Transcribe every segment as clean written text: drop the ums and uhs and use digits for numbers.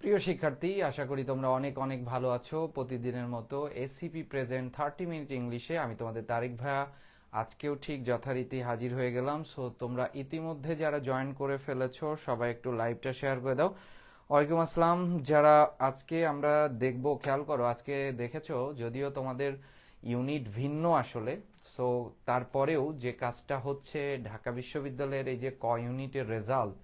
প্রিয় শিক্ষার্থী, আশা করি তোমরা অনেক অনেক ভালো আছো। প্রতিদিনের মতো এসিপি প্রেজেন্ট 30 মিনিট ইংলিশে আমি তোমাদের তারিক ভাইয়া আজকেও ঠিক যথারীতি হাজির হয়ে গেলাম। সো তোমরা ইতিমধ্যে যারা জয়েন করে ফেলেছো সবাই একটু লাইভটা শেয়ার করে দাও। ওয়ালাইকুম আসসালাম। যারা আজকে আমরা দেখবো, খেয়াল করো, আজকে দেখেছো যদিও তোমাদের ইউনিট ভিন্ন আসলে, সো তারপরেও যে কাজটা হচ্ছে ঢাকা বিশ্ববিদ্যালয়ের এই যে ইউনিটের রেজাল্ট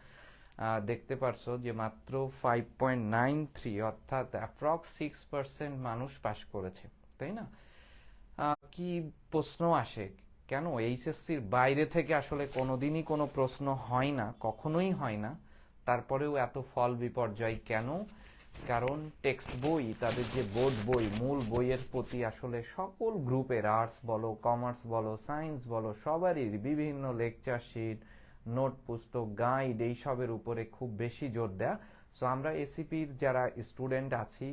দেখতে পারছো যে মাত্র 5.93, অর্থাৎ অ্যাপ্রক্স 6% মানুষ পাশ করেছে, তাই না? কি প্রশ্ন আসে, কেন এইচএসসির বাইরে থেকে আসলে কোনোদিনই কোনো প্রশ্ন হয় না, কখনোই হয় না, তারপরেও এত ফল বিপর্যয় কেন? কারণ টেক্সট বই, তাদের যে বোর্ড বই, মূল বইয়ের প্রতি আসলে সকল গ্রুপের, আর্টস বলো, কমার্স বলো, সায়েন্স বলো, সবারই বিভিন্ন লেকচার শিট, নোট পুস্তক, গাইড, এইসবের উপরে খুব বেশি জোর দেয়া। সো আমরা এসিপির যারা স্টুডেন্ট আছি,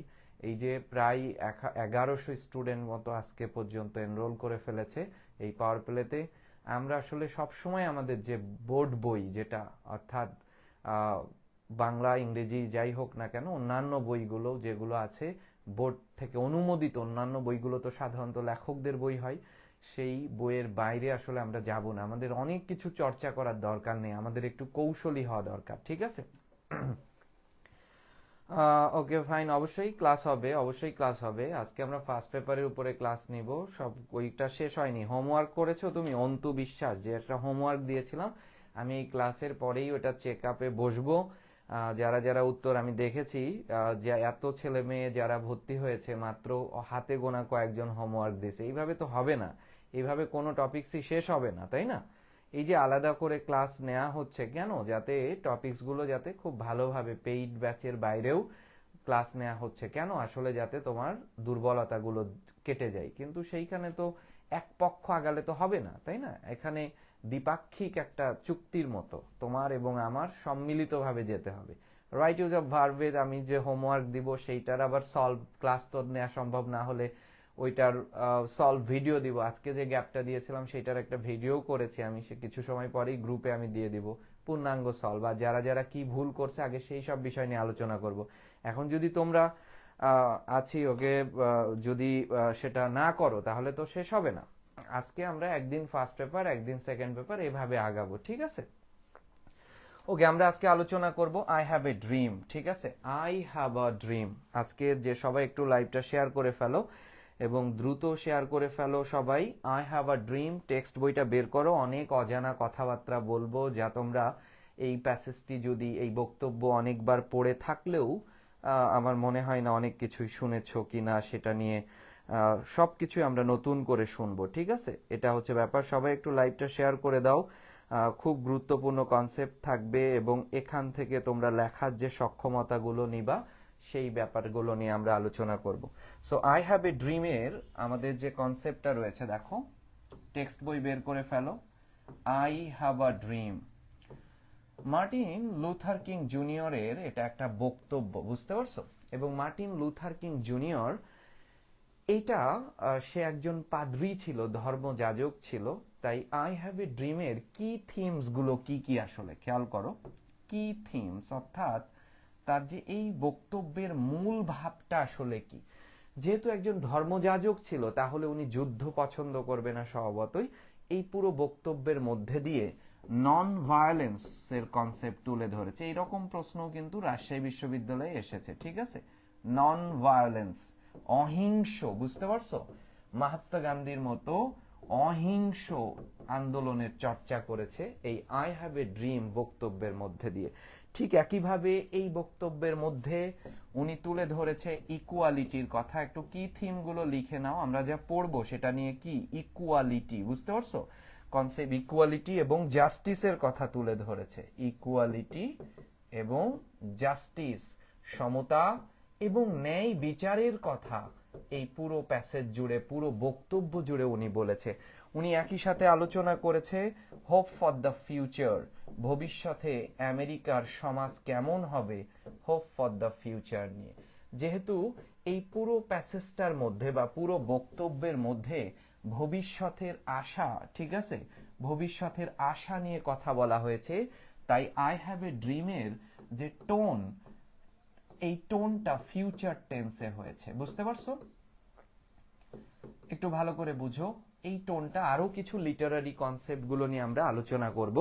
এই যে প্রায় 1100 স্টুডেন্ট মতো আজকে পর্যন্ত এনরোল করে ফেলেছে এই পাওয়ার প্লেতে। আমরা আসলে সবসময় আমাদের যে বোর্ড বই, যেটা অর্থাৎ বাংলা ইংরেজি যাই হোক না কেন, অন্যান্য বইগুলো যেগুলো আছে বোর্ড থেকে অনুমোদিত, অন্যান্য বইগুলো তো সাধারণত লেখকদের বই হয়, সেই বইয়ের বাইরে আসলে আমরা যাব না। আমাদের অনেক কিছু চর্চা করার দরকার নেই, আমাদের একটু কৌশলী হওয়া দরকার, ঠিক আছে? ওকে ফাইন, অবশ্যই ক্লাস হবে, অবশ্যই ক্লাস হবে। আজকে আমরা ফার্স্ট পেপারের উপরে ক্লাস নিব। সব বইটা শেষ হয়নি। হোমওয়ার্ক করেছো তুমি? অন্তু বিশ্বাস যে একটা হোমওয়ার্ক দিয়েছিলাম, আমি এই ক্লাসের পরেই ওটা চেক আপে বসবো। যারা যারা উত্তর আমি দেখেছি, যে এত ছেলে মেয়ে যারা ভর্তি হয়েছে, মাত্র হাতে গোনা কয়েকজন হোমওয়ার্ক দিয়েছে। এইভাবে তো হবে না, এইভাবে কোনো টপিকসই শেষ হবে না, তাই না? এই যে আলাদা করে ক্লাস নেওয়া হচ্ছে কেন? যাতে টপিকসগুলো যাতে খুব ভালোভাবে পেইড ব্যাচের বাইরেও ক্লাস নেওয়া হচ্ছে কেন? আসলে যাতে তোমার দুর্বলতাগুলো কেটে যায়। কিন্তু সেইখানে তো এক পক্ষ আগালে তো হবে না, তাই না? এখানে দ্বিপাক্ষিক একটা চুক্তির মতো তোমার এবং আমার সম্মিলিতভাবে যেতে হবে। রাইট ইউজ অফ ভার্বের আমি যে হোমওয়ার্ক দিব সেইটার আবার সলভ ক্লাস তো নেওয়া সম্ভব না হলে ওইটার সলভ ভিডিও দিব। আজকে যে গ্যাপটা দিয়েছিলাম সেটার একটা ভিডিও করেছি আমি, সে কিছু সময় পরেই গ্রুপে আমি দিয়ে দিব পূর্ণাঙ্গ সলভ। আর যারা যারা কি ভুল করছে আগে সেই সব বিষয় নিয়ে আলোচনা করব। এখন যদি তোমরা আছি ওকে, যদি সেটা না করো তাহলে তো শেষ হবে না। আজকে আমরা একদিন ফার্স্ট পেপার, একদিন সেকেন্ড পেপার, এভাবে আগাবো, ঠিক আছে? ওকে, আমরা আজকে আলোচনা করব আই হ্যাভ এ ড্রিম, ঠিক আছে? I have a dream. আজকের যে সবাই একটু লাইভটা শেয়ার করে ফেলো এবং দ্রুত শেয়ার করে ফেলো সবাই। I have a dream text বইটা বের করো। অনেক অজানা কথাবার্তা বলবো যা তোমরা এই প্যাসেজটি, যদি এই বক্তব্য অনেকবার পড়ে থাকলেও আমার মনে হয় না অনেক কিছুই শুনেছো কিনা সেটা নিয়ে সব কিছুই আমরা নতুন করে শুনবো, ঠিক আছে? এটা হচ্ছে ব্যাপার। সবাই একটু লাইভটা শেয়ার করে দাও। খুব গুরুত্বপূর্ণ কনসেপ্ট থাকবে এবং এখান থেকে তোমরা লেখার যে সক্ষমতাগুলো নিবা সেই ব্যাপারগুলো নিয়ে আমরা আলোচনা করব। সো আই হ্যাভ এ ড্রিমের আমাদের যে কনসেপ্টটা রয়েছে, দেখো টেক্সট বই বের করে ফেলো। I have a dream, Martin Luther King জুনিয়রের এটা একটা বক্তব্য, বুঝতে পারছো? এবং মার্টিন লুথার কিং জুনিয়র এইটা, সে একজন পাদ্রী ছিল, ধর্মযাজক ছিল। তাই আই হ্যাভ এ ড্রিমের কি থিমস গুলো কি কি আসলে খেয়াল করো। কি থিমস অর্থাৎ তার যে এই বক্তব্যের মূল ভাবটা আসলে কি। যেহেতু একজন ধর্মযাজক ছিল, তাহলে উনি যুদ্ধ পছন্দ করবে না স্বভাবতই। এই পুরো বক্তব্যের মধ্যে দিয়ে নন ভায়োলেন্স এর কনসেপ্ট তুলে ধরেছে। এইরকম প্রশ্ন কিন্তু রাজশাহী বিশ্ববিদ্যালয়ে এসেছে, ঠিক আছে? নন ভায়োলেন্স, অহিংস, বুঝতে পারছো? মহাত্মা গান্ধীর মতো অহিংস আন্দোলনের চর্চা করেছে এই আই হ্যাভ এ ড্রিম বক্তব্যের মধ্যে দিয়ে। ঠিক একইভাবে এই বক্তব্যের মধ্যে উনি তুলে ধরেছে ইকুয়ালিটির কথা। একটু কি থিমগুলো লিখে নাও, আমরা যা পড়বো সেটা নিয়ে। কি ইকুয়ালিটি, বুঝতে পারছো? কনসেপ্ট ইকুয়ালিটি এবং জাস্টিসের কথা তুলে ধরেছে। ইকুয়ালিটি এবং জাস্টিস, সমতা এবং ন্যায় বিচারের কথা এই পুরো প্যাসেজ জুড়ে, পুরো বক্তব্য জুড়ে উনি বলেছে। উনি একই সাথে আলোচনা করেছে হোপ ফর দ্য ফিউচার, ভবিষ্যতে আমেরিকার সমাজ কেমন হবে, হোপ ফর দ্য ফিউচার নিয়ে। যেহেতু এই পুরো প্যাসেজটার মধ্যে বা পুরো বক্তব্যের মধ্যে ভবিষ্যতের আশা, ঠিক আছে, ভবিষ্যতের আশা নিয়ে কথা বলা হয়েছে, তাই আই হ্যাভ এ ড্রিমের যে টোন, এই টোনটা ফিউচার টেন্সে হয়েছে, বুঝতে পারছো? একটু ভালো করে বুঝো এই টোনটা। আরো কিছু লিটারারি কনসেপ্ট গুলো নিয়ে আমরা আলোচনা করব।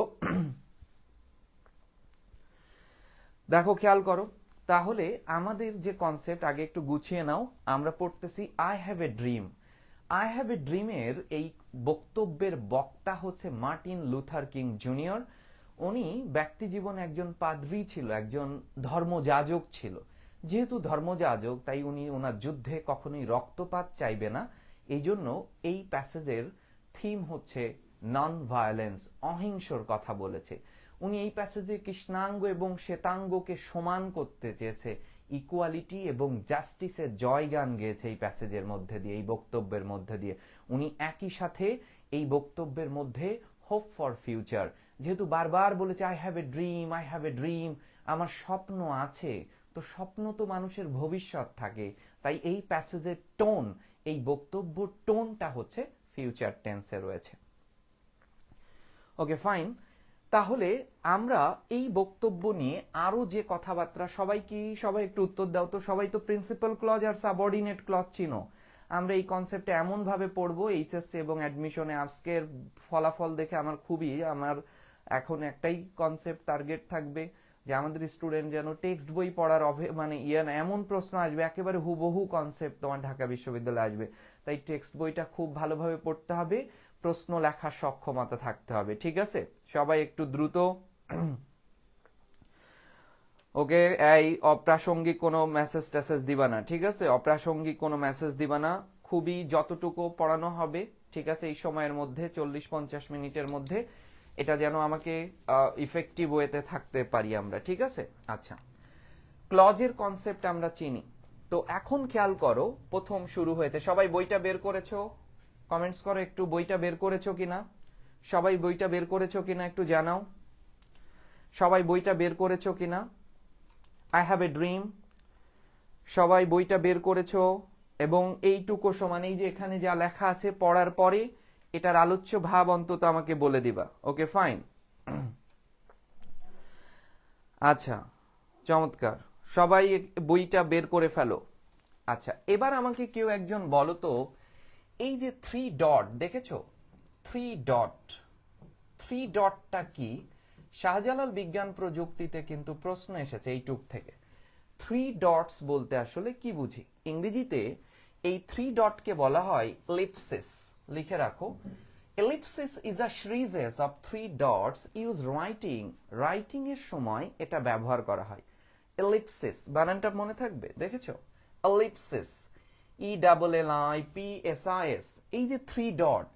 দেখো খেয়াল করো, তাহলে আমাদের যে কনসেপ্ট আগে একটু গুছিয়ে নাও। আমরা পড়তেছি I have a dream. I have a ড্রিমের এই বক্তব্যের বক্তা হচ্ছে মার্টিন লুথার কিং জুনিয়র। উনি ব্যক্তি জীবনে একজন পাদ্রী ছিল, একজন ধর্মযাজক ছিল। যেহেতু ধর্মযাজক, তাই উনি ওনার যুদ্ধে কখনোই রক্তপাত চাইবে না। এই জন্য এই প্যাসেজের থিম হচ্ছে নন ভায়োলেন্স, অহিংসর কথা বলেছে। উনি এই প্যাসেজে কৃষ্ণাঙ্গ এবং শ্বেতাঙ্গকে সমান করতে চেয়েছে, ইকুয়ালিটি এবং জাস্টিসের জয়গান গেয়েছে এই প্যাসেজের মধ্যে দিয়ে, এই বক্তব্যের মধ্যে দিয়ে। উনি একই সাথে এই বক্তব্যের মধ্যে হোপ ফর ফিউচার, যেহেতু বারবার বলেছে I have a dream, I have a dream, আমার স্বপ্ন আছে, তো স্বপ্ন তো মানুষের ভবিষ্যৎ থাকে, তাই এই প্যাসেজের টোন, এই বক্তব্য টোনটা হচ্ছে ফিউচার টেন্সে রয়েছে। Okay fine. তাহলে আমরা এই বক্তব্য নিয়ে আরো যে কথাবার্তা, সবাই একটু উত্তর দাও তো, সবাই তো প্রিন্সিপাল ক্লজ আর সাবঅর্ডিনেট ক্লজ চিনো। আমরা এই কনসেপ্টে এমন ভাবে পড়বো এইচএসসি এবং অ্যাডমিশনে। আজকের ফলাফল দেখে আমার এখন একটাই কনসেপ্ট টার্গেট থাকবে যে আমাদের স্টুডেন্ট যেন টেক্সট বই পড়ার মানে এমন প্রশ্ন আসবে একেবারে হুবহু কনসেপ্ট তোমার ঢাকা বিশ্ববিদ্যালয়ে আসবে। তাই টেক্সট বইটা খুব ভালোভাবে পড়তে হবে, প্রশ্ন লেখার সক্ষমতা থাকতে হবে, ঠিক আছে? সবাই একটু দ্রুত। ওকে, এই অপ্রাসঙ্গিক কোনো মেসেজ টেসেজ দিবা না, ঠিক আছে? অপ্রাসঙ্গিক কোনো মেসেজ দিবা না, খুবই যতটুকু পড়ানো হবে, ঠিক আছে, এই সময়ের মধ্যে 40-50 মিনিটের মধ্যে, এটা যেন আমাকে ইফেক্টিভ ওয়েতে থাকতে পারি আমরা, ঠিক আছে? আচ্ছা, ক্লজের কনসেপ্ট আমরা চিনি। তো এখন খেয়াল করো, প্রথম শুরু হয়েছে, সবাই বইটা বের করেছো? কমেন্টস করো একটু, বইটা বের করেছো কিনা? সবাই বইটা বের করেছো কিনা একটু জানাও। সবাই বইটা বের করেছো কিনা? আই হ্যাভ এ ড্রিম, সবাই বইটা বের করেছো? এবং এইটুকু সমান, এই যে এখানে যা লেখা আছে পড়ার পরে এটার আলোচ্য ভাব অন্তত আমাকে বলে দিবা। Okay fine. আচ্ছা, চমৎকার, সবাই বইটা বের করে ফেলো। আচ্ছা, এবার আমাকে কেউ একজন বলো তো, এই যে 3 ডট দেখেছো, 3 ডট, 3 ডটটা কি? শাহজালাল বিজ্ঞান প্রযুক্তিতে কিন্তু প্রশ্ন এসেছে এইটুক থেকে। 3 ডটস বলতে আসলে কি বুঝি? ইংরেজিতে এই 3 ডটকে বলা হয় এলিপসিস। লিখে রাখো, ellipsis is a series of 3 dots use writing এর সময় এটা ব্যবহার করা হয়। এলিপসিস বানানটা মনে থাকবে, দেখেছো? Ellipsis, ELLIPSIS। এই যে 3 ডট,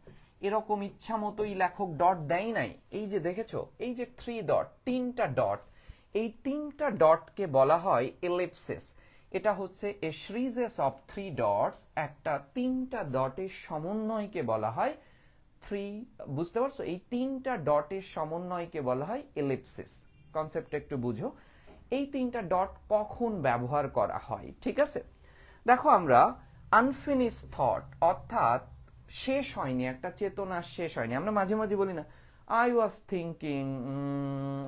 এরকম ইচ্ছা মতোই লেখক ডট দেয় নাই, এই যে দেখেছো, এই যে 3 ডট, 3টা ডট, এই 3টা ডটকে বলা হয় এলিপসিস। এটা হচ্ছে এ সিরিজ অফ 3 ডটস, একটা 3টা ডটের সমন্বয়কে বলা হয় বুঝতে পারছো? এই 3টা ডটের সমন্বয়কে বলা হয় এলিপসিস। কনসেপ্ট একটু বুঝো, এই 3টা ডট কখন ব্যবহার করা হয়, ঠিক আছে? দেখো, আমরা আনফিনিশ থট, অর্থাৎ শেষ হয়নি, একটা চেতনা শেষ হয়নি, আমরা মাঝে মাঝে বলি না আই ওয়াজ থিঙ্কিং,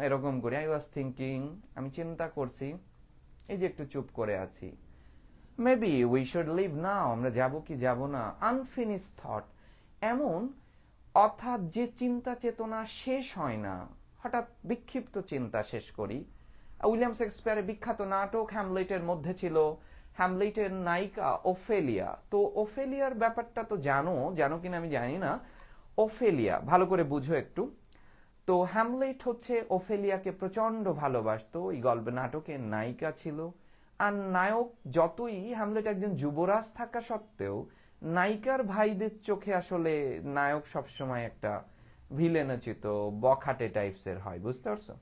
এরকম করি, আই ওয়াজ থিঙ্কিং, আমি চিন্তা করছি, এই যে একটু চুপ করে আছি, মেবি উই শুড লিভ নাও, আমরা যাব কি যাব না, আনফিনিশ থট। এমন, অর্থাৎ যে চিন্তা চেতনা শেষ হয় না, হঠাৎ বিক্ষিপ্ত চিন্তা শেষ করি। উইলিয়াম শেক্সপিয়ারের বিখ্যাত নাটক হ্যামলেটের মধ্যে ছিল হ্যামলেটের নায়িকা ওফেলিয়া। তো ওফেলিয়ার ব্যাপারটা তো জানো কিনা আমি জানি না। ওফেলিয়া ভালো করে বুঝো একটু। তো হ্যামলেট হচ্ছে ওফেলিয়াকে প্রচন্ড ভালোবাসতো, এই গল্প নাটকের নায়িকা ছিল। আর নায়ক, যতই হ্যামলেট একজন যুবরাজ থাকা সত্ত্বেও নায়িকার ভাইদের চোখে আসলে নায়ক সবসময় একটা ভিলেনোচিত বখাটে টাইপসের হয়, বুঝতে পারছো?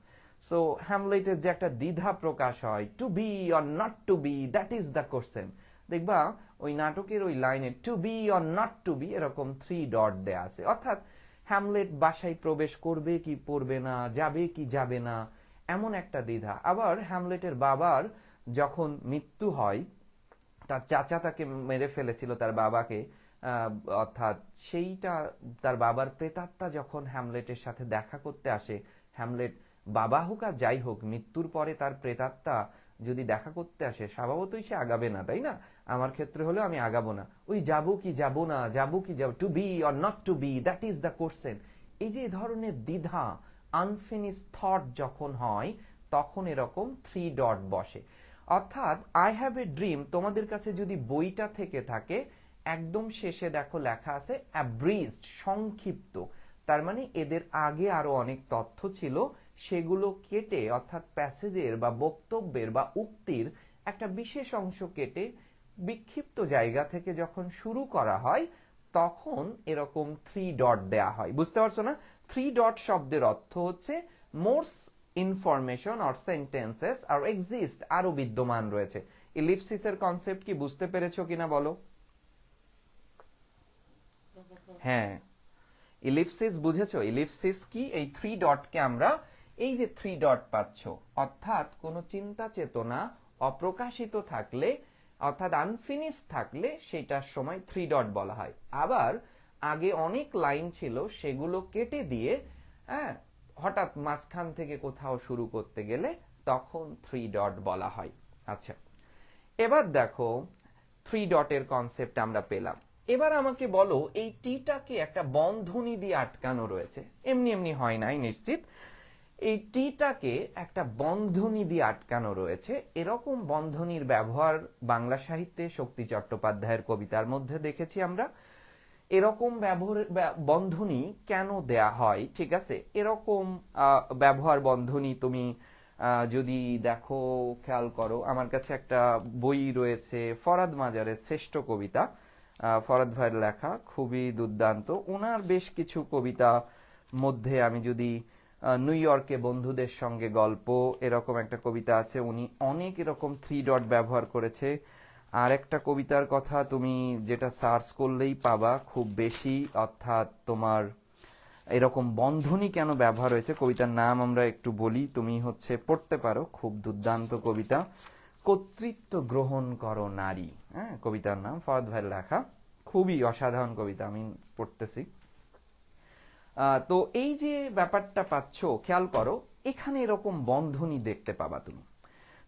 সো হ্যামলেটের যে একটা দ্বিধা প্রকাশ হয়, to be or not to be, that is the question. দেখবা ওই নাটকের ওই লাইনে to be or not to be এরকম 3 ডট দেয়া আছে, অর্থাৎ হ্যামলেট বাসায় প্রবেশ করবে কি করবে না, যাবে কি যাবে না, এমন একটা দ্বিধা। আবার হ্যামলেটের বাবার যখন মৃত্যু হয়, তার চাচা তাকে মেরে ফেলেছিল, তার বাবাকে, অর্থাৎ সেইটা, তার বাবার প্রেতাত্মা যখন হ্যামলেটের সাথে দেখা করতে আসে, হ্যামলেট বাবা হোক আর যাই হোক, মৃত্যুর পরে তার প্রেতাত্মা যদি দেখা করতে আসে স্বভাবতই সে আগাবে না, তাই না? আমার ক্ষেত্রে হলেও আমি আগাবো না, ওই যাবো কি যাবো না, যাবো কি যাবো, to be or not to be, that is the question. এই যে ধরনের দ্বিধা, আনফিনিশ থট যখন হয়, তখন এরকম 3 ডট বসে। অর্থাৎ আই হ্যাভ এ ড্রিম তোমাদের কাছে যদি বইটা থেকে থাকে, একদম শেষে দেখো লেখা আছে অ্যাব্রিজড, সংক্ষিপ্ত। তার মানে এদের আগে আরো অনেক তথ্য ছিল, সেগুলো কেটে, অর্থাৎ প্যাসেজের বা বক্তব্যের বা উক্তির একটা বিশেষ অংশ কেটে বিক্ষিপ্ত জায়গা থেকে যখন শুরু করা হয়, তখন এরকম 3 ডট দেয়া হয়। বুঝতে পারছো না? 3 ডট শব্দের অর্থ হচ্ছে more information or sentences are exist, আরো বিদ্যমান রয়েছে। ইলিপসিসের কনসেপ্ট কি বুঝতে পেরেছো কিনা বলো? হ্যাঁ, ইলিপসিস বুঝেছো? ইলিপসিস কি? এই 3 ডটকে আমরা, এই যে 3 ডট পাচ্ছ, অর্থাৎ কোনো চিন্তা চেতনা অপ্রকাশিত থাকলে, অর্থাৎ আনফিনিশ থাকলে, সেটার সময় 3 ডট বলা হয়। আবার আগে অনেক লাইন ছিল, সেগুলো কেটে দিয়ে, হ্যাঁ, হঠাৎ মাঝখান থেকে কোথাও শুরু করতে গেলে তখন 3 ডট বলা হয়। আচ্ছা, এবার দেখো 3 ডটের কনসেপ্ট আমরা পেলাম। এবার আমাকে বলো, এই টিটাকে একটা বন্ধনী দিয়ে আটকানো রয়েছে, এমনি এমনি হয় নাই নিশ্চিত। এই টিটাকে একটা বন্ধনী দিয়ে আটকানো রয়েছে। এরকম বন্ধনীর ব্যবহার বাংলা সাহিত্যে শক্তি চট্টোপাধ্যায়ের কবিতার মধ্যে দেখেছি আমরা। এরকম বন্ধনী কেন দেয়া হয়, ঠিক আছে? এরকম ব্যবহার বন্ধনী তুমি যদি দেখো, খেয়াল করো, আমার কাছে একটা বই রয়েছে, ফরাদ মাজারের শ্রেষ্ঠ কবিতা, ফরাদ ভাইয়ের লেখা, খুবই দুর্দান্ত। ওনার বেশ কিছু কবিতা মধ্যে আমি যদি নিউ ইয়র্কে বন্ধুদের সঙ্গে গল্প, এরকম একটা কবিতা আছে, উনি অনেক এরকম 3 ডট ব্যবহার করেছে। আর একটা কবিতার কথা তুমি যেটা সার্চ করলেই পাবা খুব বেশি, অর্থাৎ তোমার এরকম বন্ধনী কেন ব্যবহার হয়েছে, কবিতার নাম আমরা একটু বলি, তুমি হচ্ছে পড়তে পারো, খুব দুর্দান্ত কবিতা, কর্তৃত্ব গ্রহণ করো নারী। হ্যাঁ, কবিতার নাম, ফরাদ ভাইয়ের লেখা, খুবই অসাধারণ কবিতা, আমি পড়তেছি। তো এই যে ব্যাপারটা পাচ্ছ, খেয়াল করো, এখানে এরকম বন্ধনী দেখতে পাবা তুমি।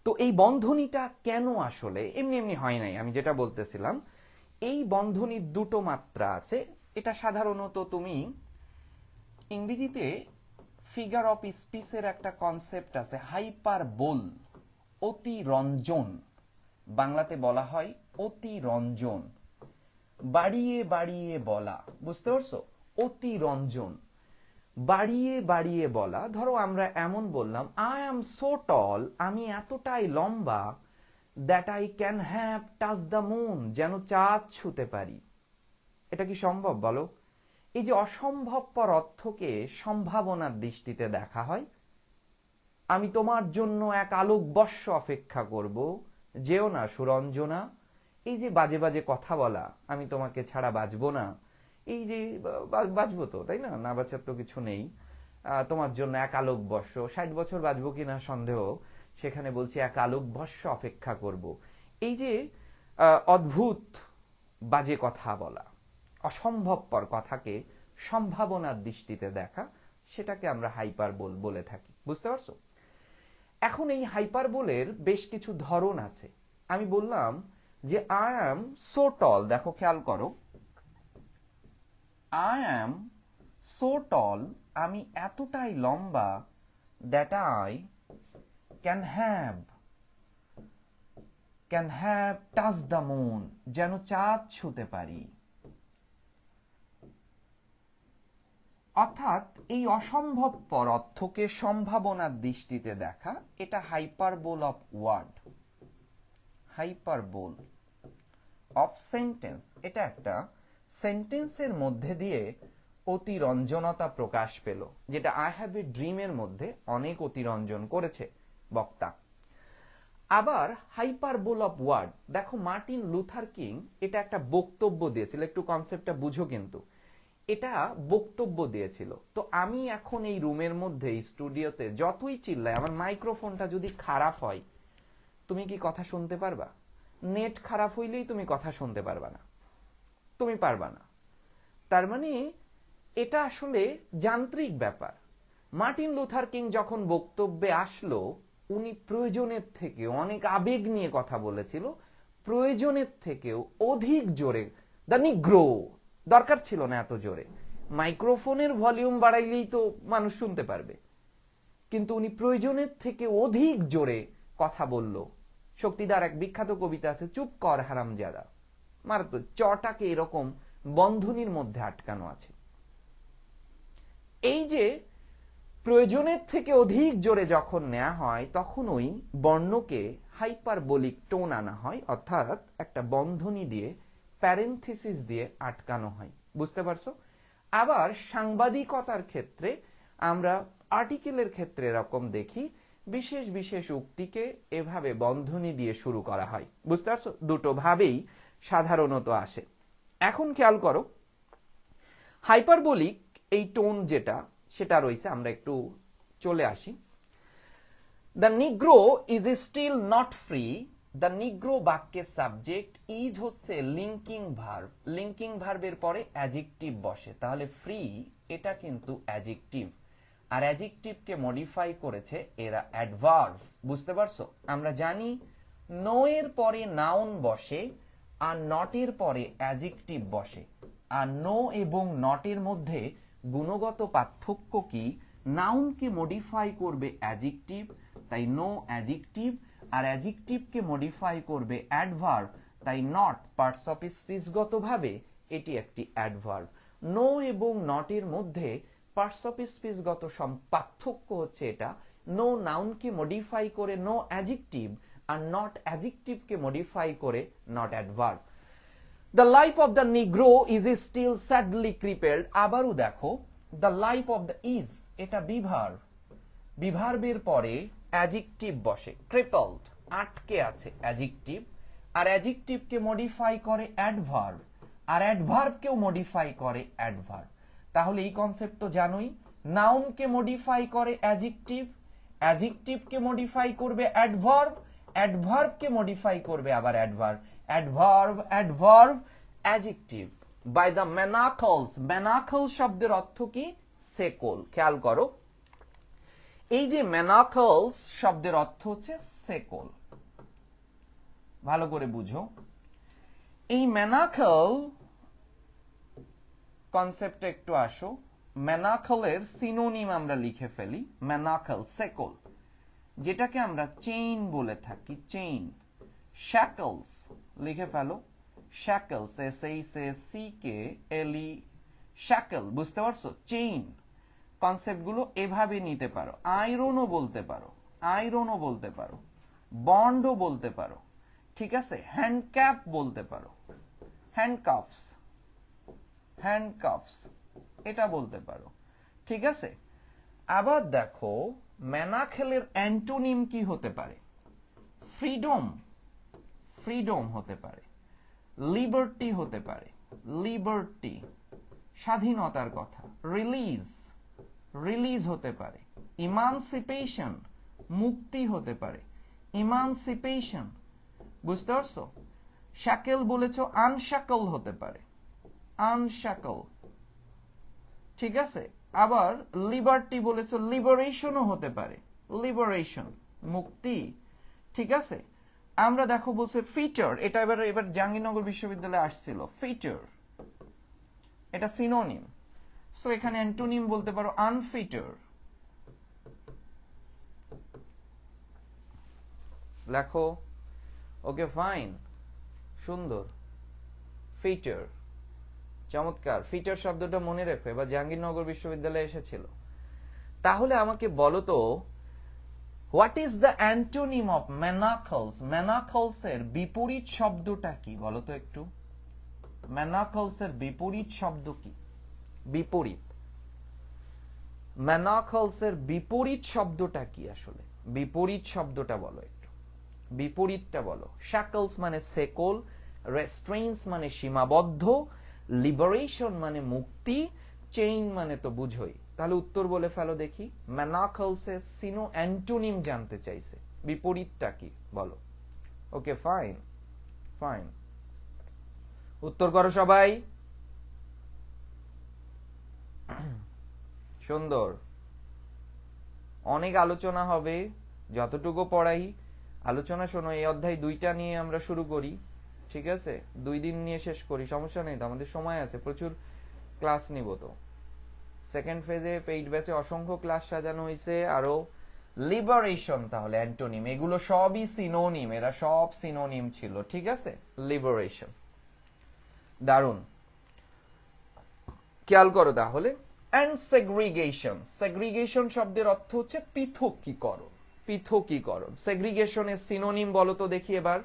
তো এই বন্ধনীটা কেন আসলে এমনি এমনি হয় নাই, আমি যেটা বলতেছিলাম, এই বন্ধনীর দুটো মাত্রা আছে। এটা সাধারণত তুমি ইংরেজিতে ফিগার অফ স্পিচের একটা কনসেপ্ট আছে, হাইপারবোল, অতিরঞ্জন, বাংলাতে বলা হয় অতিরঞ্জন, বাড়িয়ে বাড়িয়ে বলা। বুঝতে পারছো? অতিরঞ্জন, বাড়িয়ে বাড়িয়ে বলা। ধরো আমরা এমন বললাম, আই অ্যাম সো টল, আমি এতটাই লম্বা, that I can have touch the moon, যেন চাঁদ ছুতে পারি। এটা কি সম্ভব বলো? এই যে অসম্ভবপর অর্থকে সম্ভাবনার দৃষ্টিতে দেখা হয়। আমি তোমার জন্য এক আলোক বর্ষ অপেক্ষা করব, যেও না সুরঞ্জনা। এই যে বাজে বাজে কথা বলা, আমি তোমাকে ছাড়া বাঁচবো না, এই যে বাঁচবো তো, তাই না? না বাঁচার তো কিছু নেই। তোমার জন্য এক আলোক বর্ষ, 60 বছর বাঁচবো কিনা সন্দেহ, সেখানে বলছি এক আলোক বর্ষ অপেক্ষা করব। এই যে অদ্ভুত বাজে কথা বলা, অসম্ভবপর কথাকে সম্ভাবনার দৃষ্টিতে দেখা, সেটাকে আমরা হাইপারবোল বলে থাকি। বুঝতে পারছো? এখন এই হাইপারবোলের বেশ কিছু ধরন আছে। আমি বললাম যে আই অ্যাম সো টল, দেখো খেয়াল করো, আই অ্যাম সো টল, আমি এতটাই লম্বা, that I can have touch the moon, যেন চাঁদ ছুতে পারি। অর্থাৎ এই অসম্ভবপর অর্থকে সম্ভাবনার দৃষ্টিতে দেখা, এটা hyperbole of word, hyperbole of sentence. এটা একটা সেন্টেন্সের মধ্যে দিয়ে অতিরঞ্জনতা প্রকাশ পেল, যেটা আই হ্যাভ এ ড্রিমের মধ্যে অনেক অতিরঞ্জন করেছে বক্তা। আবার হাইপারবোল অফ ওয়ার্ড, দেখো মার্টিন লুথার কিং এটা একটা বক্তব্য দিয়েছিল, একটু কনসেপ্টটা বুঝো কিন্তু, এটা বক্তব্য দিয়েছিল। তো আমি এখন এই রুমের মধ্যে স্টুডিওতে যতই চিল্লাই, আমার মাইক্রোফোনটা যদি খারাপ হয়, তুমি কি কথা শুনতে পারবা? নেট খারাপ হইলেই তুমি কথা শুনতে পারবা না, তুমি পারবা না। তার মানে এটা আসলে যান্ত্রিক ব্যাপার। মার্টিন লুথার কিং যখন বক্তব্যে আসলো, উনি প্রয়োজনের থেকে অনেক আবেগ নিয়ে কথা বলেছিল, প্রয়োজনের থেকেও অধিক জোরে। দ্য নিগ্রো, দরকার ছিল না এত জোরে, মাইক্রোফোনের ভলিউম বাড়াইলেই তো মানুষ শুনতে পারবে, কিন্তু উনি প্রয়োজনের থেকে অধিক জোরে কথা বলল। শক্তিদার এক বিখ্যাত কবিতা আছে, চুপ কর হারামজাদা, মারাত্মক চটাকে এরকম বন্ধনীর মধ্যে আটকানো আছে। এই যে প্রয়োজনের থেকে অধিক জোরে যখন নেওয়া হয় তখন ওই বর্ণকে হাইপারবোলিক টোন আনা হয়, অর্থাৎ একটা বন্ধনী দিয়ে প্যারেনথেসিস দিয়ে আটকানো হয়। বুঝতে পারছো? আবার সাংবাদিকতার ক্ষেত্রে আমরা আর্টিকেলের ক্ষেত্রে এরকম দেখি, বিশেষ বিশেষ উক্তিকে এভাবে বন্ধনী দিয়ে শুরু করা হয়। বুঝতে পারছো? দুটো ভাবেই সাধারণত আসে। এখন খেয়াল করো, হাইপারবোলিক এই টোন যেটা সেটা রয়েছে, আমরা একটু চলে আসি। The Negro is still not free. The Negro বাক্যের সাবজেক্ট, ইজ হচ্ছে লিঙ্কিং ভার্ব, লিঙ্কিং ভার্বের পরে অ্যাডজেক্টিভ বসে, তাহলে ফ্রি এটা কিন্তু অ্যাডজেক্টিভ, আর অ্যাডজেক্টিভকে মডিফাই করেছে এরা অ্যাডভার্ব। বুঝতে পারছো? আমরা জানি নো এর পরে নাউন বসে আর নট এর পরে অ্যাডজেক্টিভ বসে, আর নো এবং নট এর মধ্যে গুণগত পার্থক্য কি? নাউনকে মডিফাই করবে অ্যাডজেক্টিভ, তাই নো অ্যাডজেক্টিভ, আর অ্যাডজেক্টিভকে মডিফাই করবে অ্যাডভার্ব, তাই নট পার্টস অফ স্পিচগতভাবে এটি একটি অ্যাডভার্ব। নো এবং নট এর মধ্যে পার্টস অফ স্পিচগত পার্থক্য হচ্ছে এটা, নো নাউনকে মডিফাই করে নো অ্যাডজেক্টিভ, আর নট অ্যাডজেক্টিভকে মডিফাই করে not adverb. The life of the Negro is still sadly crippled. আবারও দেখো, the life of the is এটা বিভার্ব, বিভার্বের পরে অ্যাডজেক্টিভ বসে, crippled আটকে আছে অ্যাডজেক্টিভ, আর অ্যাডজেক্টিভকে মডিফাই করে অ্যাডভার্ব, আর অ্যাডভার্বকেও মডিফাই করে অ্যাডভার্ব। তাহলে এই কনসেপ্ট তো জানোই, নাউনকে মডিফাই করে অ্যাডজেক্টিভ, অ্যাডজেক্টিভকে মডিফাই করবে অ্যাডভার্ব, অ্যাডভার্বকে মডিফাই করবে আবার adverb, adverb adverb adjective by the manacles. Manacle শব্দের অর্থ কি? সেকল। খেয়াল করো, এই যে ম্যানাকলস শব্দের অর্থ হচ্ছে সেকল, ভালো করে বুঝো। এই ম্যানাকল কনসেপ্টে একটু আসো। ম্যানাকলের সিনোনিম আমরা লিখে ফেলি, ম্যানাকল সেকল, যেটাকে আমরা চেইন বলে থাকি, চেইন। শ্যাকলস লিখে ফেলো, শ্যাকলস, SHACKLE, শ্যাকল। বুঝতে পারছো? চেইন কনসেপ্টগুলো এভাবে নিতে পারো। আয়রনও বলতে পারো, আয়রনও বলতে পারো, বন্ডও বলতে পারো, ঠিক আছে? হ্যান্ডক্যাপ বলতে পারো, হ্যান্ডকাফস, হ্যান্ডকাফস এটা বলতে পারো, ঠিক আছে? আবার দেখো, ম্যানাকেলের অ্যান্টোনিম কি হতে পারে? ফ্রিডম, ফ্রিডম হতে পারে, লিবার্টি হতে পারে, লিবার্টি স্বাধীনতার কথা, রিলিজ, রিলিজ হতে পারে, ইমানসিপেশন মুক্তি হতে পারে, ইমানসিপেশন। বুঝতে পারছো? শ্যাকেল বলেছো, আনশ্যাকল হতে পারে, আনশ্যাকল, ঠিক আছে? আবার লিবার্টি বলেছো, লিবারেশনও হতে পারে, লিবারেশন মুক্তি, ঠিক আছে? আমরা দেখো বলছে ফিচার, এটা এবার জাহাঙ্গীরনগর বিশ্ববিদ্যালয়ে আসছিল, ফিচার এটা সিনোনিম, সো এখানে অ্যান্টোনিম বলতে পারো আনফিটার। লেখো, ওকে ফাইন, সুন্দর, ফিচার, চমৎকার। ফিচার শব্দটা মনে রেখো, এবার জাহাঙ্গীরনগর বিশ্ববিদ্যালয়ে এসেছিল। তাহলে আমাকে বলো তো, what is the antonym of manacles? Manacles এর বিপরীত শব্দটা কি বলো তো একটু? ম্যানাকলস এর বিপরীত শব্দ কি? বিপরীত, ম্যানাকলস এর বিপরীত শব্দটা কি আসলে? বিপরীত শব্দটা বলো একটু, বিপরীতটা বলো। শ্যাকলস মানে সেকল, রেস্ট্রেইনস মানে সীমাবদ্ধ, লিবারেশন মানে মুক্তি, চেইন মানে তো বুঝোই। তাহলে উত্তর বলে ফেলো দেখি। ম্যানাকলস এর সিনো অ্যান্টোনিম জানতে চাইছে, বিপরীতটা কি বলো। ওকে ফাইন, ফাইন, উত্তর করো সবাই। সুন্দর, অনেক আলোচনা হবে, যতটুকু পড়াই আলোচনা শোনো, এই অধ্যায় 2টা নিয়ে আমরা শুরু করি, ঠিক আছে? 2 দিন নিয়ে শেষ করি, সমস্যা নেই তো, আমাদের সময় আছে, প্রচুর ক্লাস নিব তো। সেকেন্ড ফেজে পেইড ব্যাচে অসংখ্য ক্লাস সাজানো হয়েছে। আরো লিবারেশন, তাহলে অ্যান্টোনিম, এগুলো সবই সিনোনিম, এরা সব সিনোনিম ছিল, ঠিক আছে? লিবারেশন, দারুণ, খেয়াল করো তাহলে। অ্যান্ড সেগ্রিগেশন, সেগ্রিগেশন শব্দের অর্থ হচ্ছে পৃথকীকরণ, পৃথকীকরণ। সেগ্রিগেশনের সিনোনিম বলো তো দেখি এবার,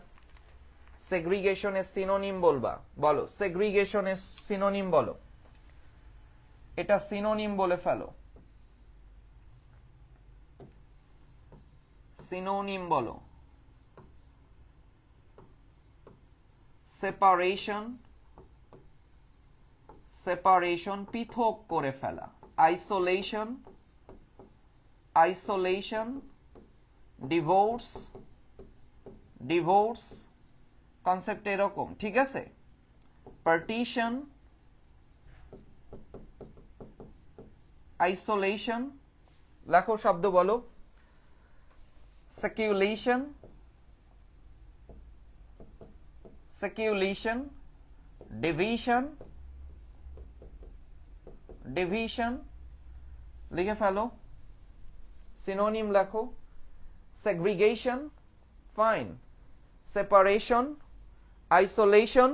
সেগ্রিগেশনের সিনোনিম বলবা, বলো সেগ্রিগেশনের সিনোনিম বলো, এটা সিনোনিম বলে ফেলো, সিনোনিম বলো। সেপারেশন, সেপারেশন পৃথক করে ফেলা। Isolation, isolation. Divorce, divorce concept এরকম, ঠিক আছে? পার্টিশন, আইসোলেশন, লেখো শব্দ বলো। সেকুলেশন, সেকুলেশন। ডিভিশন, ডিভিশন, লিখে ফেলো, সিনোনিম লেখো। Segregation, fine. সেপারেশন, আইসোলেশন,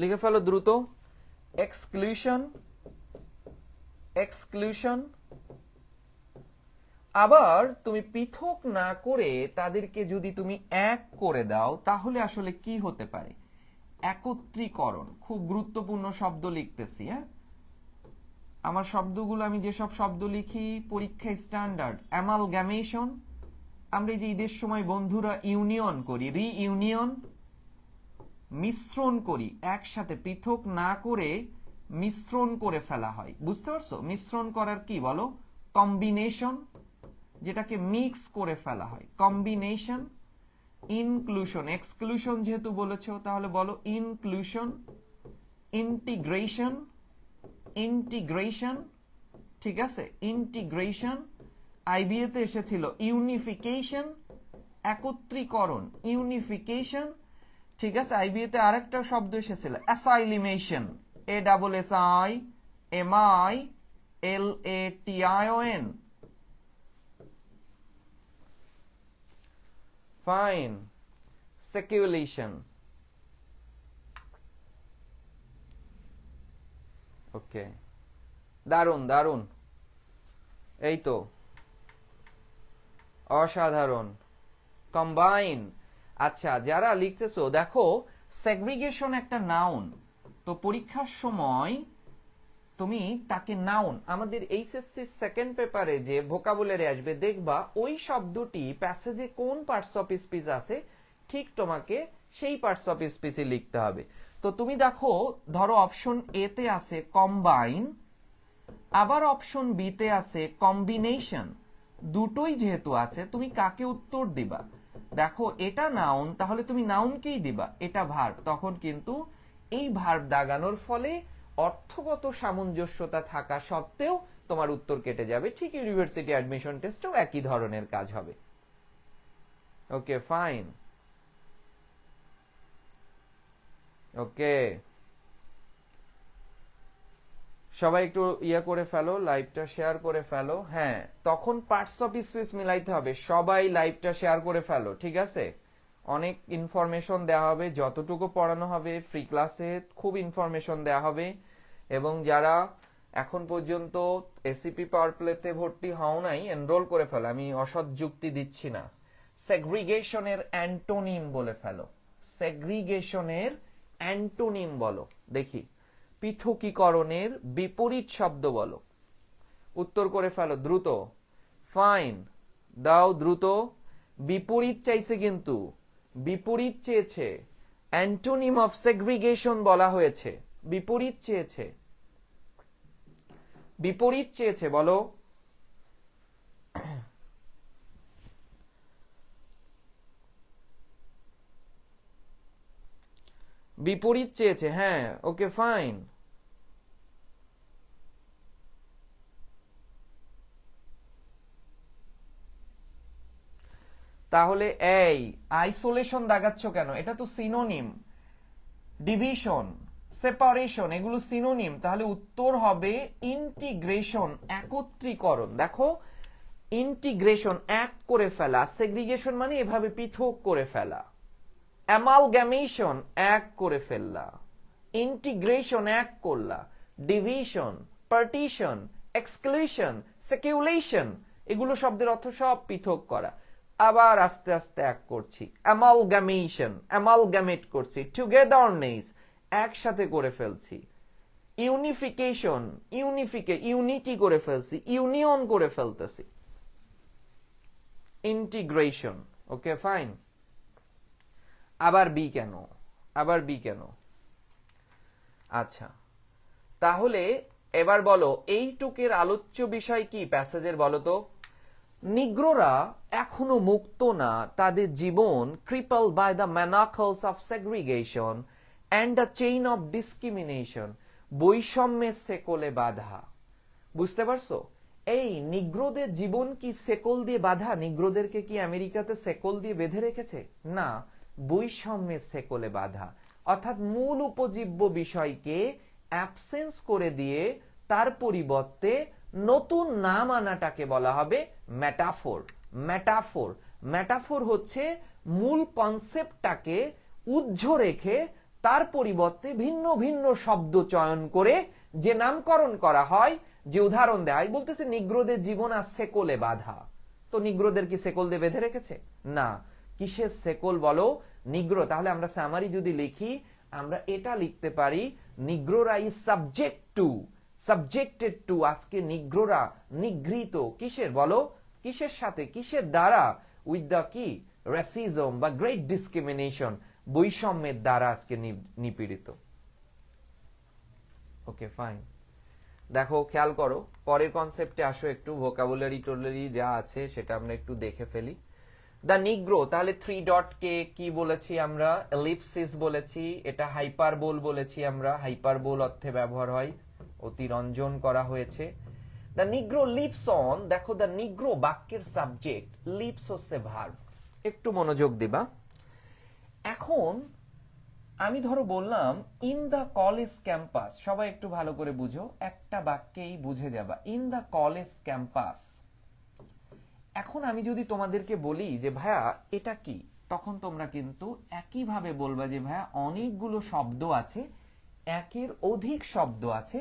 লিখে ফেলো দ্রুত। Exclusion, exclusion. আবার তুমি পৃথক না করে তাদেরকে যদি তুমি এক করে দাও, তাহলে আসলে কি হতে পারে? একত্রীকরণ, খুব গুরুত্বপূর্ণ শব্দ লিখতেছি, হ্যাঁ? আমার শব্দগুলো, আমি যেসব শব্দ লিখি পরীক্ষায় স্ট্যান্ডার্ড। অ্যামালগ্যামেশন, আমরা এই যে ঈদের সময় বন্ধুরা ইউনিয়ন করি, রিইউনিয়ন, মিশ্রণ করি, একসাথে পৃথক না করে মিশ্রণ করে ফেলা হয়, বুঝতে পারছো? মিশ্রণ করার কি বলো? কম্বিনেশন, যেটাকে মিক্স করে ফেলা হয়, কম্বিনেশন। ইনক্লুশন, এক্সক্লুশন যেহেতু বলেছো তাহলে বলো ইনক্লুশন। ইন্টিগ্রেশন, ইন্টিগ্রেশন, ঠিক আছে? ইন্টিগ্রেশন। আইবিএতে এসেছিল ইউনিফিকেশন, একত্রীকরণ, ইউনিফিকেশন, ঠিক আছে? আইবিএতে আরেকটা শব্দ এসেছিল অ্যাসাইলিমেশন, ASSIMILATION, ফাইন। সেকুলেশন, ওকে, দারুন দারুন, এই তো, অসাধারণ। কম্বাইন, আচ্ছা যারা লিখতেছো দেখো, সেগ্রিগেশন একটা নাউন, তো পরীক্ষার সময় তুমি তাকে নাউন, আমাদের এইচএসসি সেকেন্ড পেপারে যে ভোকাবুলারি আসবে দেখবা ওই শব্দটি প্যাসেজে কোন পার্টস অফ স্পিচ আছে, ঠিক তোমাকে সেই পার্টস অফ স্পিচে লিখতে হবে। তো তুমি দেখো, ধরো অপশন এ তে আছে কম্বাইন, আবার অপশন বি তে আছে কম্বিনেশন, দুটোই যেহেতু আছে তুমি কাকে উত্তর দিবা? দেখো এটা নাউন, তাহলে তুমি নাউনকেই দিবা, এটা ভার্ব, তখন কিন্তু এই ভার্ব দাগানোর ফলে অর্থগত সামঞ্জস্যতা থাকা সত্ত্বেও তোমার উত্তর কেটে যাবে। ঠিক ইউনিভার্সিটি অ্যাডমিশন টেস্টেও একই ধরনের কাজ হবে। ওকে ফাইন, ওকে, সবাই একটু ইয়া করে ফেলো, লাইভটা শেয়ার করে ফেলো। হ্যাঁ, তখন পার্টস অফ স্পিচ মিলাইতে হবে, সবাই লাইভটা শেয়ার করে ফেলো, ঠিক আছে? অনেক ইনফরমেশন দেওয়া হবে, যতটুকু পড়ানো হবে ফ্রি ক্লাসে খুব ইনফরমেশন দেওয়া হবে। এবং যারা এখন পর্যন্ত এসিপি পাওয়ার প্লেতে ভর্তি হও নাই, এনরোল করে ফেলো, আমি অসৎ যুক্তি দিচ্ছি না। সেগ্রিগেশনের অ্যান্টোনিম বলে ফেলো, সেগ্রিগেশনের অ্যান্টোনিম বলো দেখি, পৃথকীকরণের বিপরীত শব্দ বলো, উত্তর করে ফেলো দ্রুত। ফাইন, দাও দ্রুত। বিপরীত চাইছে, কিন্তু বিপরীত চেয়েছে, অ্যান্টোনিম অফ সেগ্রিগেশন বলা হয়েছে, বিপরীত চেয়েছে, বিপরীত চেয়েছে, বলো। বিপরীত চেয়েছে, হ্যাঁ, ওকে ফাইন। তাহলে এই আইসোলেশন দাগাচ্ছ কেন? এটা তো সিনোনিম। ডিভিশন, সেপারেশন এগুলো সিনোনিম। তাহলে উত্তর হবে ইন্টিগ্রেশন, একত্রীকরণ। দেখো, ইন্টিগ্রেশন এক করে ফেলা, সেগ্রিগেশন মানে এভাবে পৃথক করে ফেলা, অ্যামালগামেশন এক করে ফেললা, ইন্টিগ্রেশন এক করলা, ডিভিশন, পার্টিশন, এক্সক্লুশন, সেকুলেশন এগুলো শব্দের অর্থ সব পৃথক করা। আবার আস্তে আস্তে এক করছি, অ্যামালগামেশন, অ্যামালগামেট করছি, টুগেদারনেস একসাথে করে ফেলছি, ইউনিফিকেশন, ইউনিটি করে ফেলছি, ইউনিয়ন করে ফেলতেছি, ইন্টিগ্রেশন। Okay fine. আবার বি কেন? আবার বি কেন? আচ্ছা, তাহলে এবার বলো এইটুকের আলোচ্য বিষয় কি প্যাসেজের? বলো তো। নিগ্রোরা এখনো মুক্ত না, তাদের জীবন crippled by the manacles of segregation and a chain of discrimination, বৈষম্যের সেকলে বাধা। বুঝতে পারছো? এই নিগ্রোদের জীবন কি সেকল দিয়ে বাধা? নিগ্রোদেরকে কি আমেরিকাতে সেকল দিয়ে বেঁধে রেখেছে? না, বৈষম্যের সেকলে বাধা। অর্থাৎ মূল উপজীব্য বিষয়কে অ্যাবসেন্স করে দিয়ে তার পরিবর্তে নতুন নাম আনাটাকে বলা হবে মেটাফোর। মেটাফোর, মেটাফোর হচ্ছে মূল কনসেপ্টটাকে উজ্জ্ব রেখে তার পরিবর্তে ভিন্ন ভিন্ন শব্দ চয়ন করে যে নামকরণ করা হয়, যে উদাহরণ দেয়, বলতেছে নিগ্রোদের জীবন আর সেকলে বাধা। তো নিগ্রোদের কি সেকল দিয়ে বেঁধে রেখেছে? না। কিসের সেকল বলো? নিগ্রো। তাহলে আমরা সামারি যদি লিখি, আমরা এটা লিখতে পারি, নিগ্রোরা is subject to, subjected to. আজকে নিগ্রোরা নিগৃহীত কিসের বলো? কিসের সাথে, কিসের দ্বারা? উইথ দ্য কি? রেসিজম বা গ্রেট ডিসক্রিমিনেশন, বৈষম্যের দ্বারা আজকে নিপীড়িত। Okay fine. দেখো, খেয়াল করো, পরের কনসেপ্টে আসো একটু। ভোকাবুলারি টোলারি যা আছে সেটা আমরা একটু দেখে ফেলি। দ্য নিগ্রো, তাহলে 3 ডট কে কি বলেছি আমরা? এলিপসিস বলেছি। এটা হাইপারবোল বলেছি আমরা। হাইপারবোল অর্থে ব্যবহার হয়, অতিরঞ্জন করা হয়েছে। দ্য নিগ্রো লিভস অন, দেখো দ্য নিগ্রো বাক্যের সাবজেক্ট, লিভস হচ্ছে ভার্ব। একটু মনোযোগ দিবা। এখন আমি ধরো বললাম ইন দ্য কলেজ ক্যাম্পাস, সবাই একটু ভালো করে বুঝো, একটা বাক্যেই বুঝে যাবা, ইন দ্য কলেজ ক্যাম্পাস। এখন আমি যদি তোমাদেরকে বলি যে ভাইয়া এটা কি, তখন তোমরা কিন্তু একইভাবে বলবা যে ভাইয়া অনেকগুলো শব্দ আছে, একের অধিক শব্দ আছে,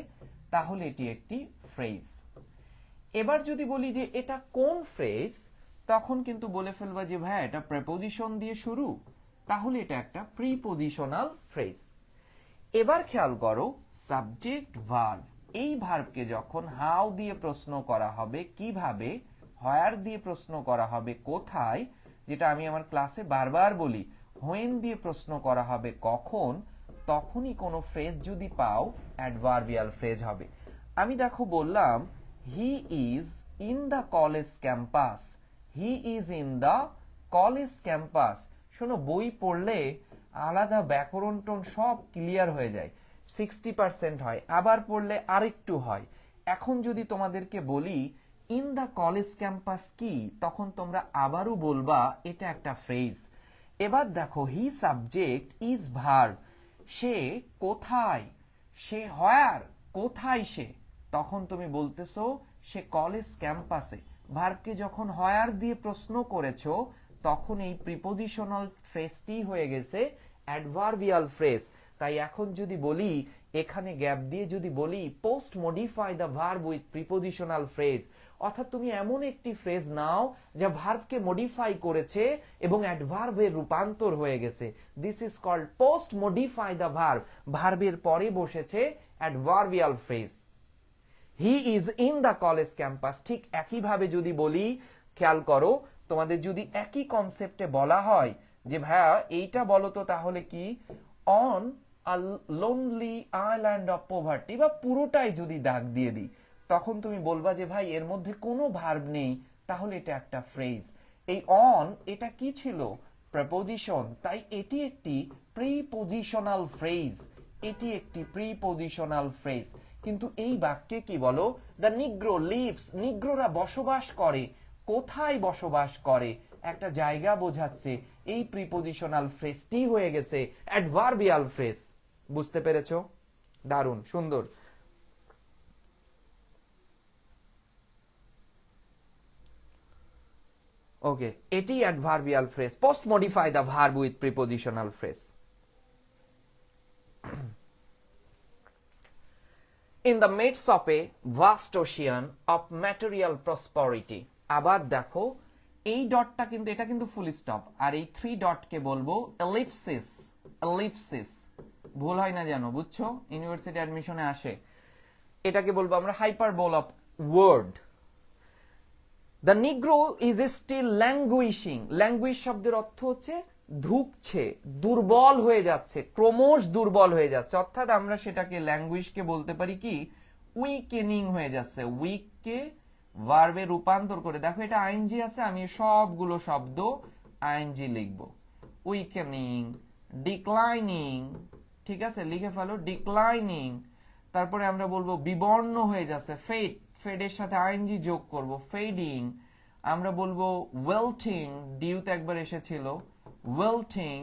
তাহলে এটি একটি ফ্রেজ। এবার যদি বলি যে এটা কোন ফ্রেজ, তখন কিন্তু বলে ফেলবা যে ভাইয়া এটা প্রেপোজিশন দিয়ে শুরু, তাহলে এটা একটা প্রিপোজিশনাল ফ্রেজ। এবার খেয়াল করো, সাবজেক্ট ভার্ব, এই ভার্বকে যখন হাউ দিয়ে প্রশ্ন করা হবে, কিভাবে, হোয়ার দিয়ে প্রশ্ন করা হবে, কোথায়, যেটা আমি আমার ক্লাসে বারবার বলি, হোয়েন দিয়ে প্রশ্ন করা হবে, কখন, তখনই কোনো ফ্রেজ যদি পাও অ্যাডভার্বিয়াল ফ্রেজ হবে। আমি দেখো বললাম হি is in the college campus, he is in the college campus. শোনো, বই পড়লে আলাদা ব্যাকরণ টোন সব ক্লিয়ার হয়ে যায়, 60% হয়, আবার পড়লে আরেকটু হয়। এখন যদি তোমাদেরকে বলি ইন দ্য কলেজ ক্যাম্পাস কি, তখন তোমরা আবারও বলবা এটা একটা ফ্রেজ। এবার দেখো, হি সাবজেক্ট, ইজ ভার্ব, সে কোথায়, সে হোয়ার, কোথায় সে, তখন তুমি বলতেছো সে কলেজ ক্যাম্পাসে। ভার্বকে যখন হোয়ার দিয়ে প্রশ্ন করেছো, তখন এই প্রিপোজিশনাল ফ্রেজটি হয়ে গেছে অ্যাডভার্বিয়াল ফ্রেজ। তাই এখন যদি বলি, এখানে গ্যাপ দিয়ে যদি বলি post modify the verb with prepositional phrase, অর্থাৎ তুমি এমন একটি ফ্রেজ নাও যা ভার্বকে মডিফাই করেছে এবং অ্যাডভার্বের রূপান্তর হয়ে গেছে। This is called post modify the verb, ভার্বের পরে বসেছে adverbial phrase. He is in the college campus. ঠিক একইভাবে যদি বলি, খেয়াল করো, তোমাদের যদি একই কনসেপ্টে বলা হয় যে ভাইয়া এইটা বলো তো, তাহলে কি, on a lonely island of poverty, বা পুরোটাই যদি দাগ দিয়ে দিই, তখন তুমি বলবা যে ভাই এর মধ্যে কোনো ভার্ব নেই, তাহলে এটা একটা ফ্রেজ। এই অন, এটা কি ছিল? প্রিপোজিশন, তাই এটি একটি প্রিপোজিশনাল ফ্রেজ, এটি একটি প্রিপোজিশনাল ফ্রেজ। কিন্তু এই বাক্যে কি বলো? দ্য নিগ্রো লিভস, নিগ্রোরা বসবাস করে, কোথায় বসবাস করে? একটা জায়গা বোঝাচ্ছে, এই প্রিপোজিশনাল ফ্রেজটি হয়ে গেছে অ্যাডভার্বিয়াল ফ্রেজ। বুঝতে পেরেছো? দারুণ, সুন্দর। ওকে, এটি adverbial phrase. Post modify the verb with prepositional phrase. In the midst of a vast ocean of material prosperity. আবার দেখো, এই ডটটা কিন্তু, এটা কিন্তু ফুল স্টপ, আর এই 3 ডটকে বলবো এলিপসিস। এলিপসিস ভুল হয় না জানো, বুঝছো? ইউনিভার্সিটি অ্যাডমিশনে আসে। এটাকে বলবো আমরা hyperbole of word. The Negro is still languishing. Languish শব্দের অর্থ হচ্ছে ধুকছে, দুর্বল হয়ে যাচ্ছে, ক্রমশ দুর্বল হয়ে যাচ্ছে। অর্থাৎ আমরা সেটাকে, ল্যাঙ্গুইশকে বলতে পারি কি, উইকেনিং হয়ে যাচ্ছে। উইককে ভার্বে রূপান্তর করে, দেখো এটা আইএনজি আছে, আমি সবগুলো শব্দ আইএনজি লিখব। উইকেনিং, ডিক্লাইনিং, ঠিক আছে, লিখে ফেলো, ডিক্লাইনিং। তারপরে আমরা বলবো বিবর্ণ হয়ে যাচ্ছে, ফেড, ফেডের সাথে আইএনজি যোগ করব, ফেডিং। আমরা বলবো ওয়েলটিং, ডিউতে একবার এসেছিল, ওয়েলটিং,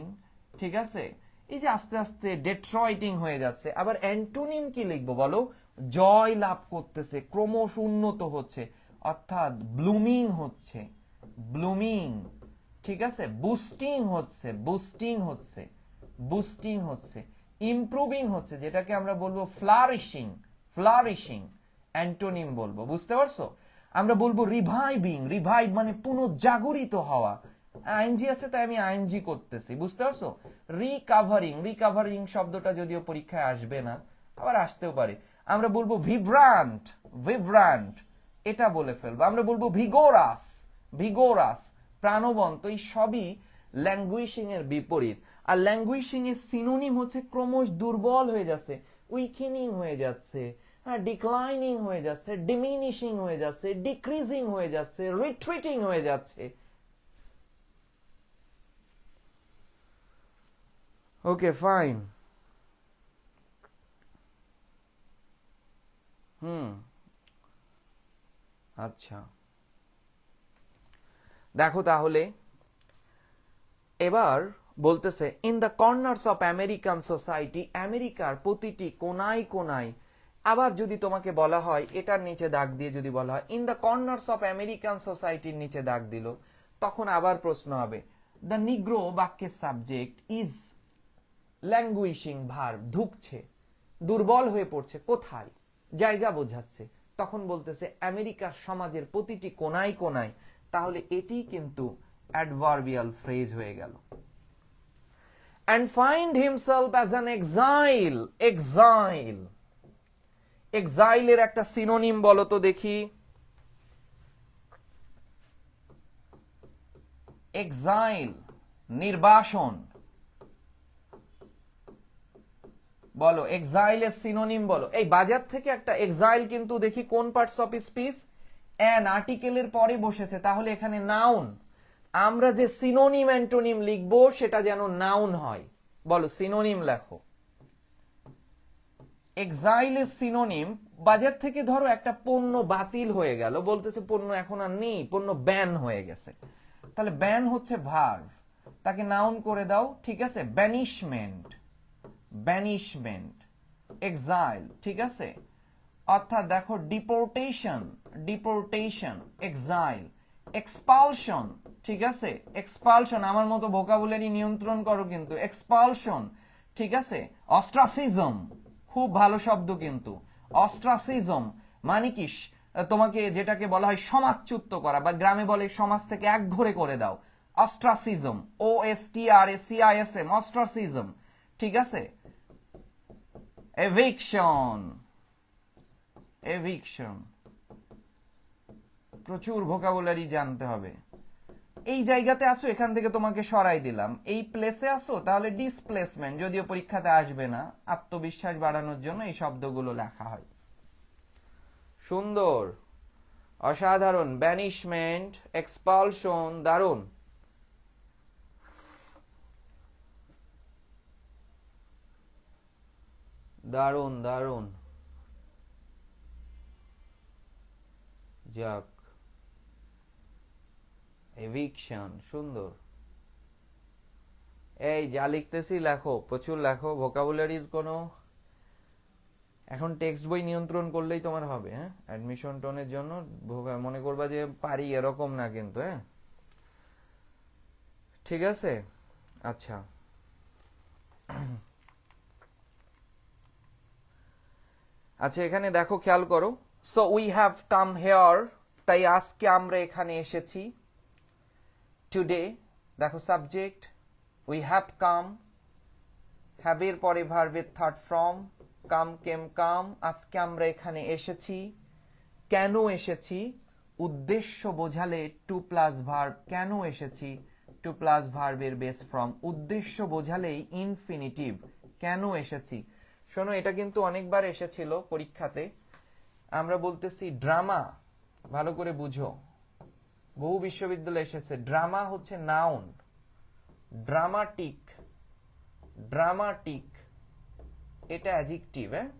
ঠিক আছে। এই যে আস্তে আস্তে ডেট্রয়েটিং হয়ে যাচ্ছে। আবার অ্যান্টোনিম কি লিখবো বলো? জয় লাভ করতেছে, ক্রমশ উন্নত হচ্ছে, অর্থাৎ ব্লুমিং হচ্ছে, ব্লুমিং, ঠিক আছে। বুস্টিং হচ্ছে, বুস্টিং হচ্ছে, বুস্টিং হচ্ছে। ইমপ্রুভিং হচ্ছে, যেটাকে আমরা বলবো ফ্লারিশিং, ফ্লারিশিং অ্যান্টোনিম বলবো। বুঝতে পারছো? আমরা বলবো রিভাইভিং, রিভাইভ মানে পুনর্জাগরিত হওয়া। আইএনজি আছে তাই আমি আইএনজি করতেছি, বুঝতে পারছো? রিকাভারিং, রিকাভারিং শব্দটা যদিও পরীক্ষায় আসবে না, আবার আসতেও পারে। আমরা বলবো ভিব্রান্ট, ভিব্রান্ট, এটা বলে ফেলবো। আমরা বলবো ভিগোরাস, ভিগোরাস প্রাণবন্ত। এই সবই ল্যাঙ্গুইশিং এর বিপরীত। আর ল্যাঙ্গুইশিং এর সিনোনিম হচ্ছে ক্রমশ দুর্বল হয়ে যাচ্ছে, উইকেনিং হয়ে যাচ্ছে, ডিক্লাইনিং হয়ে যাচ্ছে, ডিমিনিশিং হয়ে যাচ্ছে, ডিক্রিজিং হয়ে যাচ্ছে, রিট্রিটিং হয়ে যাচ্ছে। ওকে, ফাইন। আচ্ছা, দেখো তাহলে এবার বলতেছে in the corners of American society, আমেরিকার প্রতিটি কোনায় কোনায়। আবার যদি তোমাকে বলা হয়, এটার নিচে দাগ দিয়ে যদি বলা হয় in the corners of American সোসাইটির নিচে দাগ দিল, তখন আবার প্রশ্ন হবে দ্য নিগ্রো বাক্যের সাবজেক্ট ইজ ল্যাঙ্গুইশিং ভার্ব, ধুকছে, দুর্বল হয়ে পড়ছে, কোথায়, জায়গা বোঝাচ্ছে। তখন বলতেছে আমেরিকার সমাজের প্রতিটি কোনায় কোনায়। তাহলে এটি কিন্তু অ্যাডভার্বিয়াল ফ্রেজ হয়ে গেল। and find himself as an exile, exile, exile এর একটা সিনোনিম বলো তো দেখি। এক্সাইল, নির্বাসন, বলো এক্সাইলের সিনোনিম বলো। এই বাজার থেকে একটা এক্সাইল কিন্তু দেখি কোন পার্টস অফ স্পিচ, অ্যান আর্টিকেলের পরে বসেছে, তাহলে এখানে নাউন। আমরা যে সিনোনিম অ্যান্টোনিম লিখবো সেটা যেন নাউন হয়। বলো সিনোনিম লেখো। এক্সাইলের সিনোনিম, বাজার থেকে ধরো একটা পণ্য বাতিল হয়ে গেল, বলতেছে পণ্য এখন আর নেই, পণ্য ব্যান হয়ে গেছে, তাহলে ব্যান হচ্ছে ভার্ব, তাকে নাউন করে দাও, ঠিক আছে। ব্যানিশমেন্ট, ব্যানিশমেন্ট, এক্সাইল, ঠিক আছে। অর্থাৎ দেখো ডিপোর্টেশন, ডিপোর্টেশন, এক্সাইল, এক্সপালশন, ঠিক আছে। এক্সপালশন, আমার মতো ভোকাবুলারি নিয়ন্ত্রণ করো কিন্তু। এক্সপালশন, ঠিক আছে। অস্ট্রাসিজম, খুব ভালো শব্দ কিন্তু। অস্ট্রাসিজম মানে কি, তোমাকে যেটাকে বলা হয় সমাজচ্যুত করা, বা গ্রামে বলে সমাজ থেকে একঘরে করে দাও। অস্ট্রাসিজম, OSTRACISM, অস্ট্রাসিজম, ঠিক আছে। এভিকশন, এভিকশন, প্রচুর ভোকাবুলারি জানতে হবে। এই জায়গাতে আসো, এখান থেকে তোমাকে সরাই দিলাম। এই প্লেসে আসো, তাহলে ডিসপ্লেসমেন্ট, যদিও পরীক্ষাতে আসবে না, আত্মবিশ্বাস বাড়ানোর জন্য এই শব্দগুলো লেখা হয়। সুন্দর, অসাধারণ। ব্যানিশমেন্ট, এক্সপালশন, দারুণ। দারুণ, দারুণ। যাক, এভিকশন, সুন্দর। এই যা লিখতেছি লেখো, প্রচুর লেখো, ভোকাবুলারির কোনো, এখন টেক্সট বই নিয়ন্ত্রণ করলেই তোমার হবে। হ্যাঁ, অ্যাডমিশন টোনের জন্য মনে করবা যে পারি এরকম না কিন্তু। হ্যাঁ, ঠিক আছে। আচ্ছা, আচ্ছা এখানে দেখো, খেয়াল করো। So we have come here, তাই আজকে আমরা এখানে এসেছি। টুডে, দেখো subject, we have come, have এর পরে ভার্বের থার্ড ফর্ম, কাম কেম কাম, আজকে আমরা এখানে এসেছি। কেন এসেছি? উদ্দেশ্য বোঝালে টু প্লাস ভার্ব, কেন এসেছি, টু প্লাস ভার্বের বেস ফর্ম। উদ্দেশ্য বোঝালেই ইনফিনিটিভ, কেন এসেছি। শোনো, এটা কিন্তু অনেকবার এসেছিল পরীক্ষাতে। আমরা বলতেছি ড্রামা, ভালো করে বুঝো, বহু বিশ্ববিদ্যালয়ে এসেছে। ড্রামা হচ্ছে নাউন, ড্রামাটিক, ড্রামাটিক এটা অ্যাডজেক্টিভ। হ্যাঁ,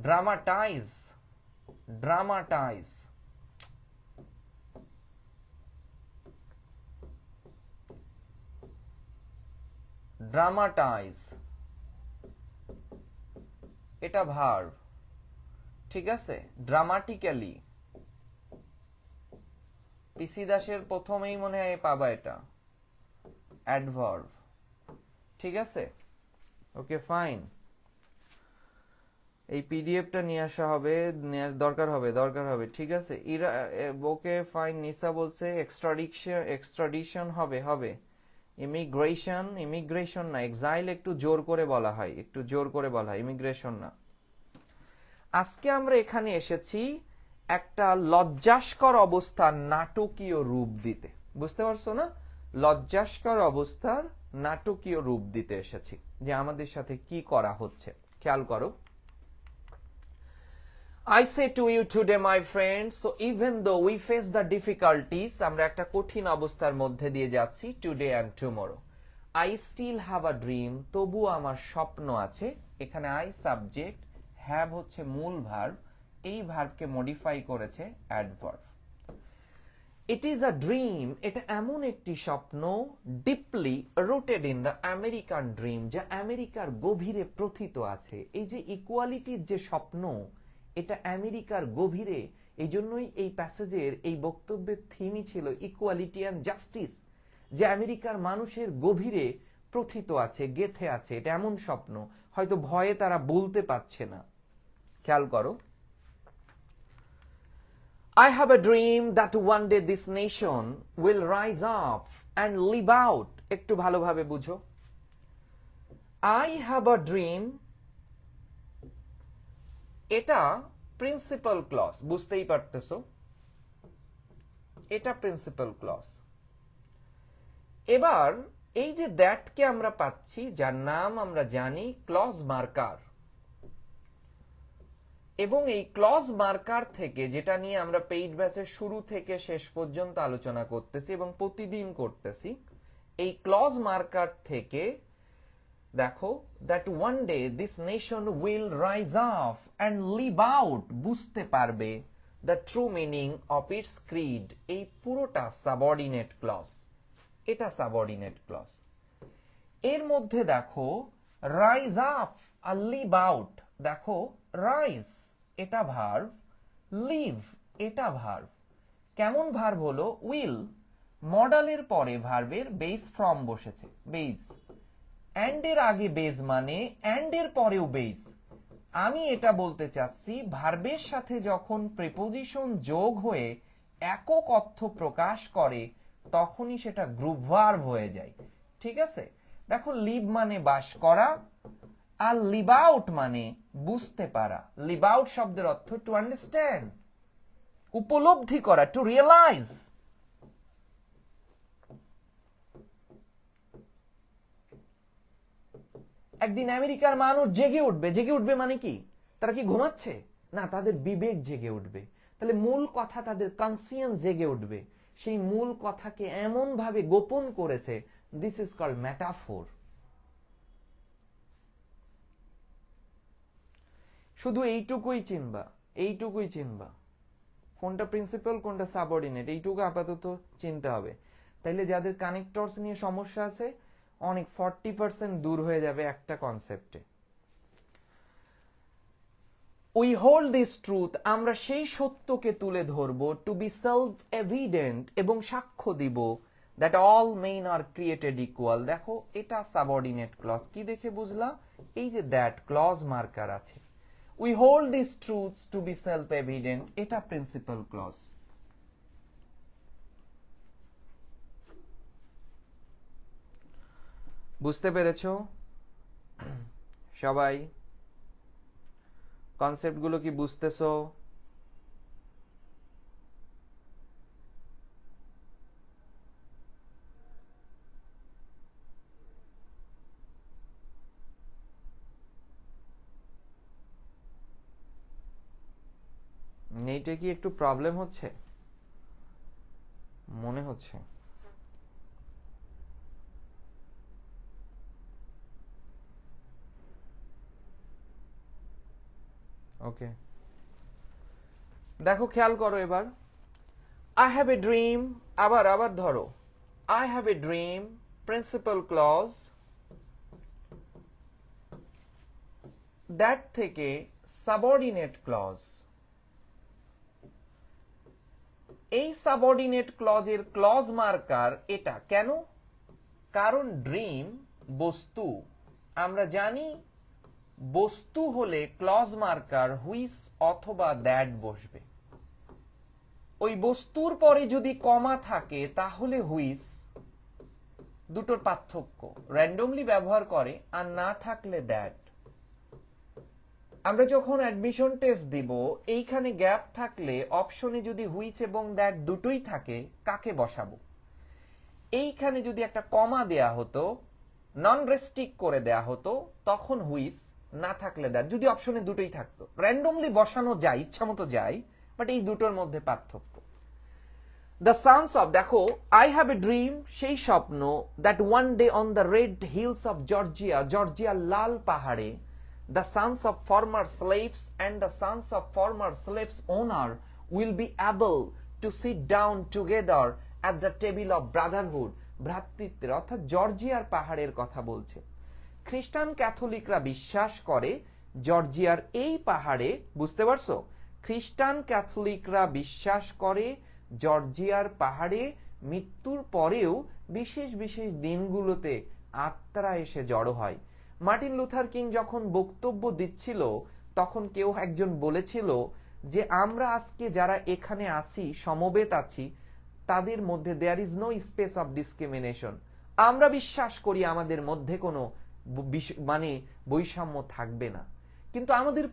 ড্রামাটাইজ, ড্রামাটাইজ, ড্রামাটাইজ এটা ভার্ব, ঠিক আছে। ড্রামাটিক্যালি, পিসি দাসের প্রথমেই মনে হয় পাবা এটা, অ্যাডভার্ব, ঠিক আছে। ওকে ফাইন, এই পিডিএফটা নিয়ে আসা হবে, দরকার হবে, দরকার হবে, ঠিক আছে। Okay fine. নিসা বলছে এক্সট্রাডিশন, এক্সট্রাডিশন হবে, হবে। ইমিগ্রেশন, ইমিগ্রেশন না, এক্সাইল একটু জোর করে বলা হয়, একটু জোর করে বলা হয়, ইমিগ্রেশন না। আজকে আমরা এখানে এসেছি একটা লজ্জাস্কর অবস্থার নাটকীয় রূপ দিতে, বুঝতে পারছো না? লজ্জাস্কর অবস্থার নাটকীয় রূপ দিতে এসেছি, যে আমাদের সাথে কি করা হচ্ছে। খেয়াল করো, I say to you today, my friends, so even though we face the difficulties, আমরা একটা কঠিন অবস্থার মধ্যে দিয়ে যাচ্ছি, today and tomorrow, I still have a dream, তবু আমার স্বপ্ন আছে। এখানে I সাবজেক্ট, have হচ্ছে মূল ভার্ব, এই ভার্বকে মডিফাই করেছে adverb. It is a dream, এটা এমন একটি স্বপ্ন, deeply rooted in the American dream, যা আমেরিকার গভীরে প্রথিত আছে। এই যে ইকুয়ালিটির যে স্বপ্ন, এটা আমেরিকার গভীরে, এই জন্যই এই প্যাসেজের এই বক্তব্যের থিমই ছিল ইকুয়ালিটি অ্যান্ড জাস্টিস, যে আমেরিকার মানুষের গভীরে প্রথিত আছে, গেথে আছে। এটা এমন স্বপ্ন, হয়তো ভয়ে তারা বলতে পারছে না। খেয়াল করো, I have a dream that one day this nation will rise up and live out, একটু ভালোভাবে বুঝো। I have a dream, এটা প্রিন্সিপাল ক্লজ, বুঝতেই পারতেছো, এটা প্রিন্সিপাল ক্লজ। এবার এই যে দ্যাটকে আমরা পাচ্ছি, যার নাম আমরা জানি ক্লজ মার্কার, এবং এই ক্লজ মার্কার থেকে, যেটা নিয়ে আমরা পেইড ব্যাচের শুরু থেকে শেষ পর্যন্ত আলোচনা করতেছি এবং প্রতিদিন করতেছি, এই ক্লজ মার্কার থেকে দেখো, that one day this nation will rise up and live out, বুঝতে পারবে the true meaning of its creed. এই পুরোটা সাবঅর্ডিনেট ক্লজ, এটা সাবঅর্ডিনেট ক্লজ। এর মধ্যে দেখো রাইজ আপ আর লিভ আউট, দেখো রাইজ এটা ভার্ব, লিভ এটা ভার্ব। কেমন ভার্ব হলো? উইল, মডালের পরে ভার্বের বেস ফর্ম বসেছে, বেস। অ্যান্ড এর আগে বেস মানে অ্যান্ড এর পরেও বেস। আমি এটা বলতে চাচ্ছি, ভার্বের সাথে যখন প্রিপোজিশন যোগ হয়ে একক অর্থ প্রকাশ করে, তখনই সেটা গ্রুপ ভার্ব হয়ে যায়, ঠিক আছে। দেখো, লিভ মানে বাস করা, আর লিভ আউট মানে বুঝতে পারা। লিভ আউট শব্দের অর্থ টু আন্ডারস্ট্যান্ড, উপলব্ধি করা, টু রিয়েলাইজ। একদিন আমেরিকার মানুষ জেগে উঠবে, জেগে উঠবে মানে কি? তারা কি ঘুমাচ্ছে? না, তাদের বিবেক জেগে উঠবে। তাহলে মূল কথা, তাদের কনসিয়েন্স জেগে উঠবে। সেই মূল কথাকে এমন ভাবে গোপন করেছে, দিস ইজ কল্ড মেটাফোর। শুধু এইটুকুই চিনবা, এইটুকুই চিনবা। কোনটা প্রিন্সিপাল কোনটা সাবঅর্ডিনেট এইটুকু আপাতত চিনতে হবে। তাইলে যাদের কানেক্টরস নিয়ে সমস্যা আছে অনেক 40% দূর হয়ে যাবে একটা কনসেপ্টে। উই হোল্ড দিস ট্রুথ, আমরা সেই সত্যকে তুলে ধরবো, টু বি সেলফ এভিডেন্ট, এবং সাক্ষ্য দিব, that all men are created equal. দেখো এটা সাবঅর্ডিনেট ক্লজ, কি দেখে বুঝলাম? এই যে দ্যাট ক্লজ মার্কার আছে। We hold this truths to be self evident, এটা প্রিন্সিপাল ক্লজ। বুঝতে পেরেছো সবাই? কনসেপ্টগুলো কি বুঝতেছো? নেটে কি একটু প্রবলেম হচ্ছে মনে হচ্ছে? ওকে, দেখো খেয়াল করো এবার। আই হ্যাভ এ ড্রিম, আবার আবার ধরো, I have a dream, principal clause. That থেকে সাবঅর্ডিনেট ক্লজ। এই সাবঅর্ডিনেট ক্লজের ক্লজ মার্কার এটা। কেন? কারণ ড্রিম বস্তু, আমরা জানি বস্তু হলে ক্লজ মার্কার হুইচ অথবা দ্যাট বসবে। ওই বস্তুর পরে যদি কমা থাকে তাহলে হুইচ, দুটোর পার্থক্য, র্যান্ডমলি ব্যবহার করে, আর না থাকলে দ্যাট। আমরা যখন অ্যাডমিশন টেস্ট দিব, এইখানে গ্যাপ থাকলে অপশনে যদি হুইচ এবং দ্যাট দুটোই থাকে, কাকে বসাবো? এইখানে যদি একটা কমা দেয়া হতো, নন রেস্ট্রিক্ট করে দেয়া হতো, তখন হুইচ, না থাকলে দ্যাট, যদি অপশনে দুটোই থাকতো। র্যান্ডমলি বসানো যায়, ইচ্ছা মতো যায়, বাট এই দুটোর মধ্যে পার্থক্য। দ্য সানস অফ, দেখো আই হ্যাভ এ ড্রিম, সেই স্বপ্ন, that one day on the red hills of Georgia, জর্জিয়ার লাল পাহাড়ে, the sons of former slaves and the sons of former slaves owner will be able to sit down together at the table of brotherhood, ভ্রাতৃত্বের, অর্থাৎ জর্জিয়ার পাহাড়ের কথা বলছে। খ্রিস্টান ক্যাথলিকরা বিশ্বাস করে জর্জিয়ার এই পাহাড়ে, বুঝতে পারছো? খ্রিস্টান ক্যাথলিকরা বিশ্বাস করে জর্জিয়ার পাহাড়ে মৃত্যুর পরেও বিশেষ বিশেষ দিনগুলোতে আত্মারা এসে জড়ো হয়। মার্টিন লুথার কিং যখন বক্তব্য দিচ্ছিল, তখন কেউ একজন বলেছিল যে আমরা আজকে যারা এখানে আছি, সমবেত আছি, তাদের মধ্যে there is no space of discrimination. আমরা বিশ্বাস করি আমাদের মধ্যে কোনো মানে বৈষম্য থাকবে না। কিন্তু আমাদের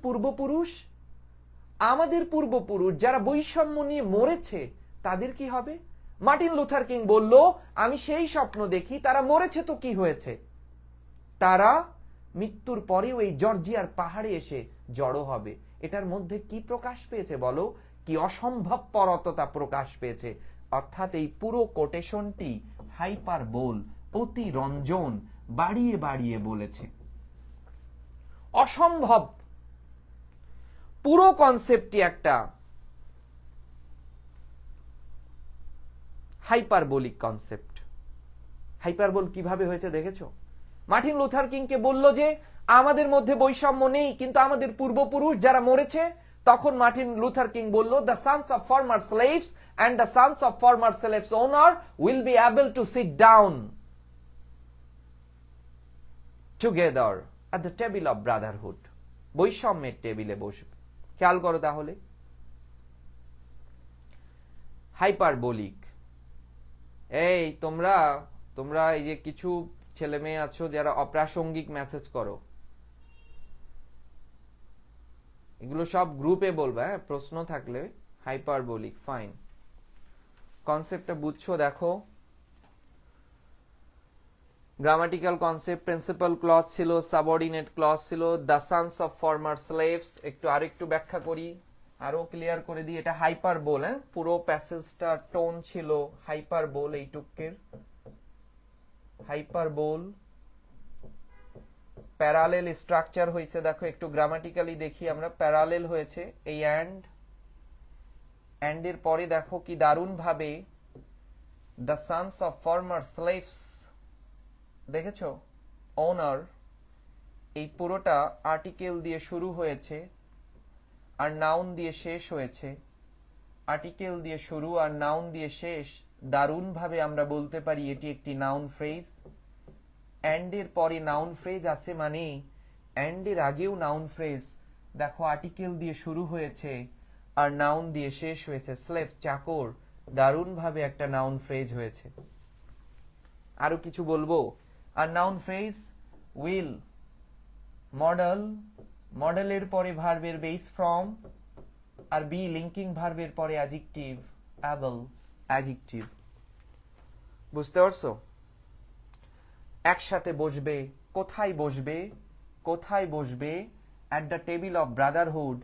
পূর্বপুরুষ যারা বৈষম্য নিয়ে মরেছে, তাদের কি হবে? মার্টিন লুথার কিং বলল, আমি সেই স্বপ্ন দেখি, তারা মরেছে তো কি হয়েছে, তারা মৃত্যুর পরেও এই জর্জিয়ার পাহাড়ে এসে জড়ো হবে। এটার মধ্যে কি প্রকাশ পেয়েছে বলো? কি অসম্ভব পরততা প্রকাশ পেয়েছে। অর্থাৎ এই পুরো কোটেশনটি হাইপারবোল, অতি রঞ্জন, বাড়িয়ে বাড়িয়ে বলেছে। অসম্ভব, পুরো কনসেপ্টটি একটা হাইপারবোলিক কনসেপ্ট। হাইপারবোল কিভাবে হয়েছে দেখেছো? মার্টিন লুথার কিংকে বলল যে আমাদের মধ্যে বৈষম্য নেই, কিন্তু আমাদের পূর্বপুরুষ যারা মরেছে, তখন মার্টিন লুথার কিং বলল, the sons of former slaves and the sons of former slaves owner will be able to sit down together at the table of brotherhood, বৈষম্যের টেবিলে বসবে। খেয়াল করো তাহলে, হাইপারবোলিক। এই তোমরা এই যে কিছু ছেলে মেয়ে আছো যারা অপ্রাসঙ্গিক মেসেজ করো, এগুলো সব গ্রুপে বলবে, হ্যাঁ, প্রশ্ন থাকলে। হাইপারবোলিক, ফাইন, কনসেপ্টটা বুঝছো? দেখো, গ্রামাটিক্যাল কনসেপ্ট, প্রিন্সিপাল ক্লজ ছিল, সাবঅর্ডিনেট ক্লজ ছিল, the sons of former slaves. আরেকটু ব্যাখ্যা করি, আরো ক্লিয়ার করে দিই। এটা হাইপারবোল, হ্যাঁ, পুরো প্যাসেজটা টোন ছিল হাইপারবোল, এইটুকের হাইপারবোল। প্যারালেল স্ট্রাকচার হয়েছে, দেখো একটু গ্রামাটিক্যালি দেখি আমরা। প্যারালেল হয়েছে, এই অ্যান্ড অ্যান্ড এর পরে দেখো কি দারুণ ভাবে the sons of former slaves, দেখেছো, ওনার, এই পুরোটা আর্টিকেল দিয়ে শুরু হয়েছে আর নাউন দিয়ে শেষ হয়েছে। আর্টিকেল দিয়ে শুরু আর নাউন দিয়ে শেষ, দারুণ ভাবে আমরা বলতে পারি এটি একটি নাউন ফ্রেজ। অ্যান্ড এর পরে নাউন ফ্রেজ আছে মানে অ্যান্ড এর আগেও নাউন ফ্রেজ। দেখো আর্টিকেল দিয়ে শুরু হয়েছে আর নাউন দিয়ে শেষ হয়েছে। স্লেভ, চাকর, দারুণ ভাবে একটা নাউন ফ্রেজ হয়েছে। আরো কিছু বলবো? আর নাউন ফ্রেজ উইল, মডেল, মডেলের পরে ভার্বের বেস ফর্ম, আর বি লিঙ্কিং ভার্বের পরে অ্যাডজেক্টিভ, অ্যাবল, অ্যাডজেক্টিভ। বুঝতে পারছো? একসাথে বসবে, কোথায় বসবে, কোথায় বসবে, at the table of Brotherhood,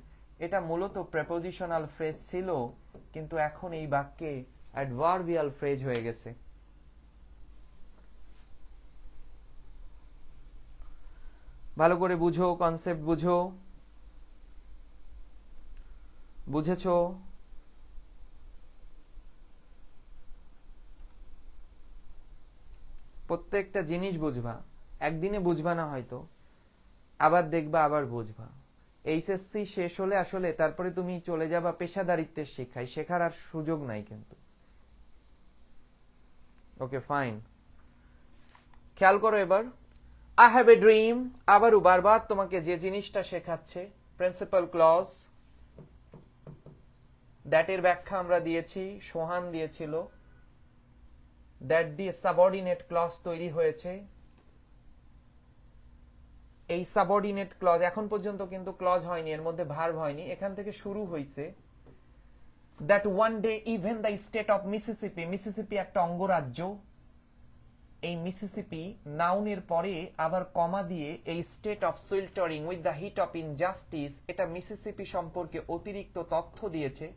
এটা মূলত প্রেপোজিশনাল ফ্রেজ ছিল, কিন্তু এখন এই বাক্যে অ্যাডভার্বিয়াল ফ্রেজ হয়ে গেছে। ভালো করে বুঝো, কনসেপ্ট বুঝো। বুঝেছো? প্রত্যেকটা জিনিস বুঝবা, একদিনে বুঝবা না হয়তো, আবার দেখবা আবার বুঝবা। এইচএসসি শেষ হলে আসলে তারপরে তুমি চলে যাবা পেশাদারিত্বের শিক্ষায়, শেখার আর সুযোগ নাই কিন্তু। ওকে ফাইন, খেয়াল করো এবার। আই হ্যাভ এ ড্রিম, আবারও বারবার তোমাকে যে জিনিসটা শেখাচ্ছে, প্রিন্সিপাল ক্লজ, দ্যাট এর ব্যাখ্যা আমরা দিয়েছি, সোহান দিয়েছিল। দ্যাট দিয়ে সাবঅর্ডিনেট ক্লজ তৈরি হয়েছে। এই সাবঅর্ডিনেট ক্লজ এখন পর্যন্ত কিন্তু ক্লজ হয়নি, এর মধ্যে ভার্ব হয়নি, এখান থেকে শুরু হয়েছে। That one day even the state of Mississippi, Mississippi একটা অঙ্গরাজ্য, এই মিসিসিপি নাউনের পরে আবার কমা দিয়ে এই state of sweltering with the heat of injustice, এটা মিসিসিপি সম্পর্কে অতিরিক্ত তথ্য দিয়েছে,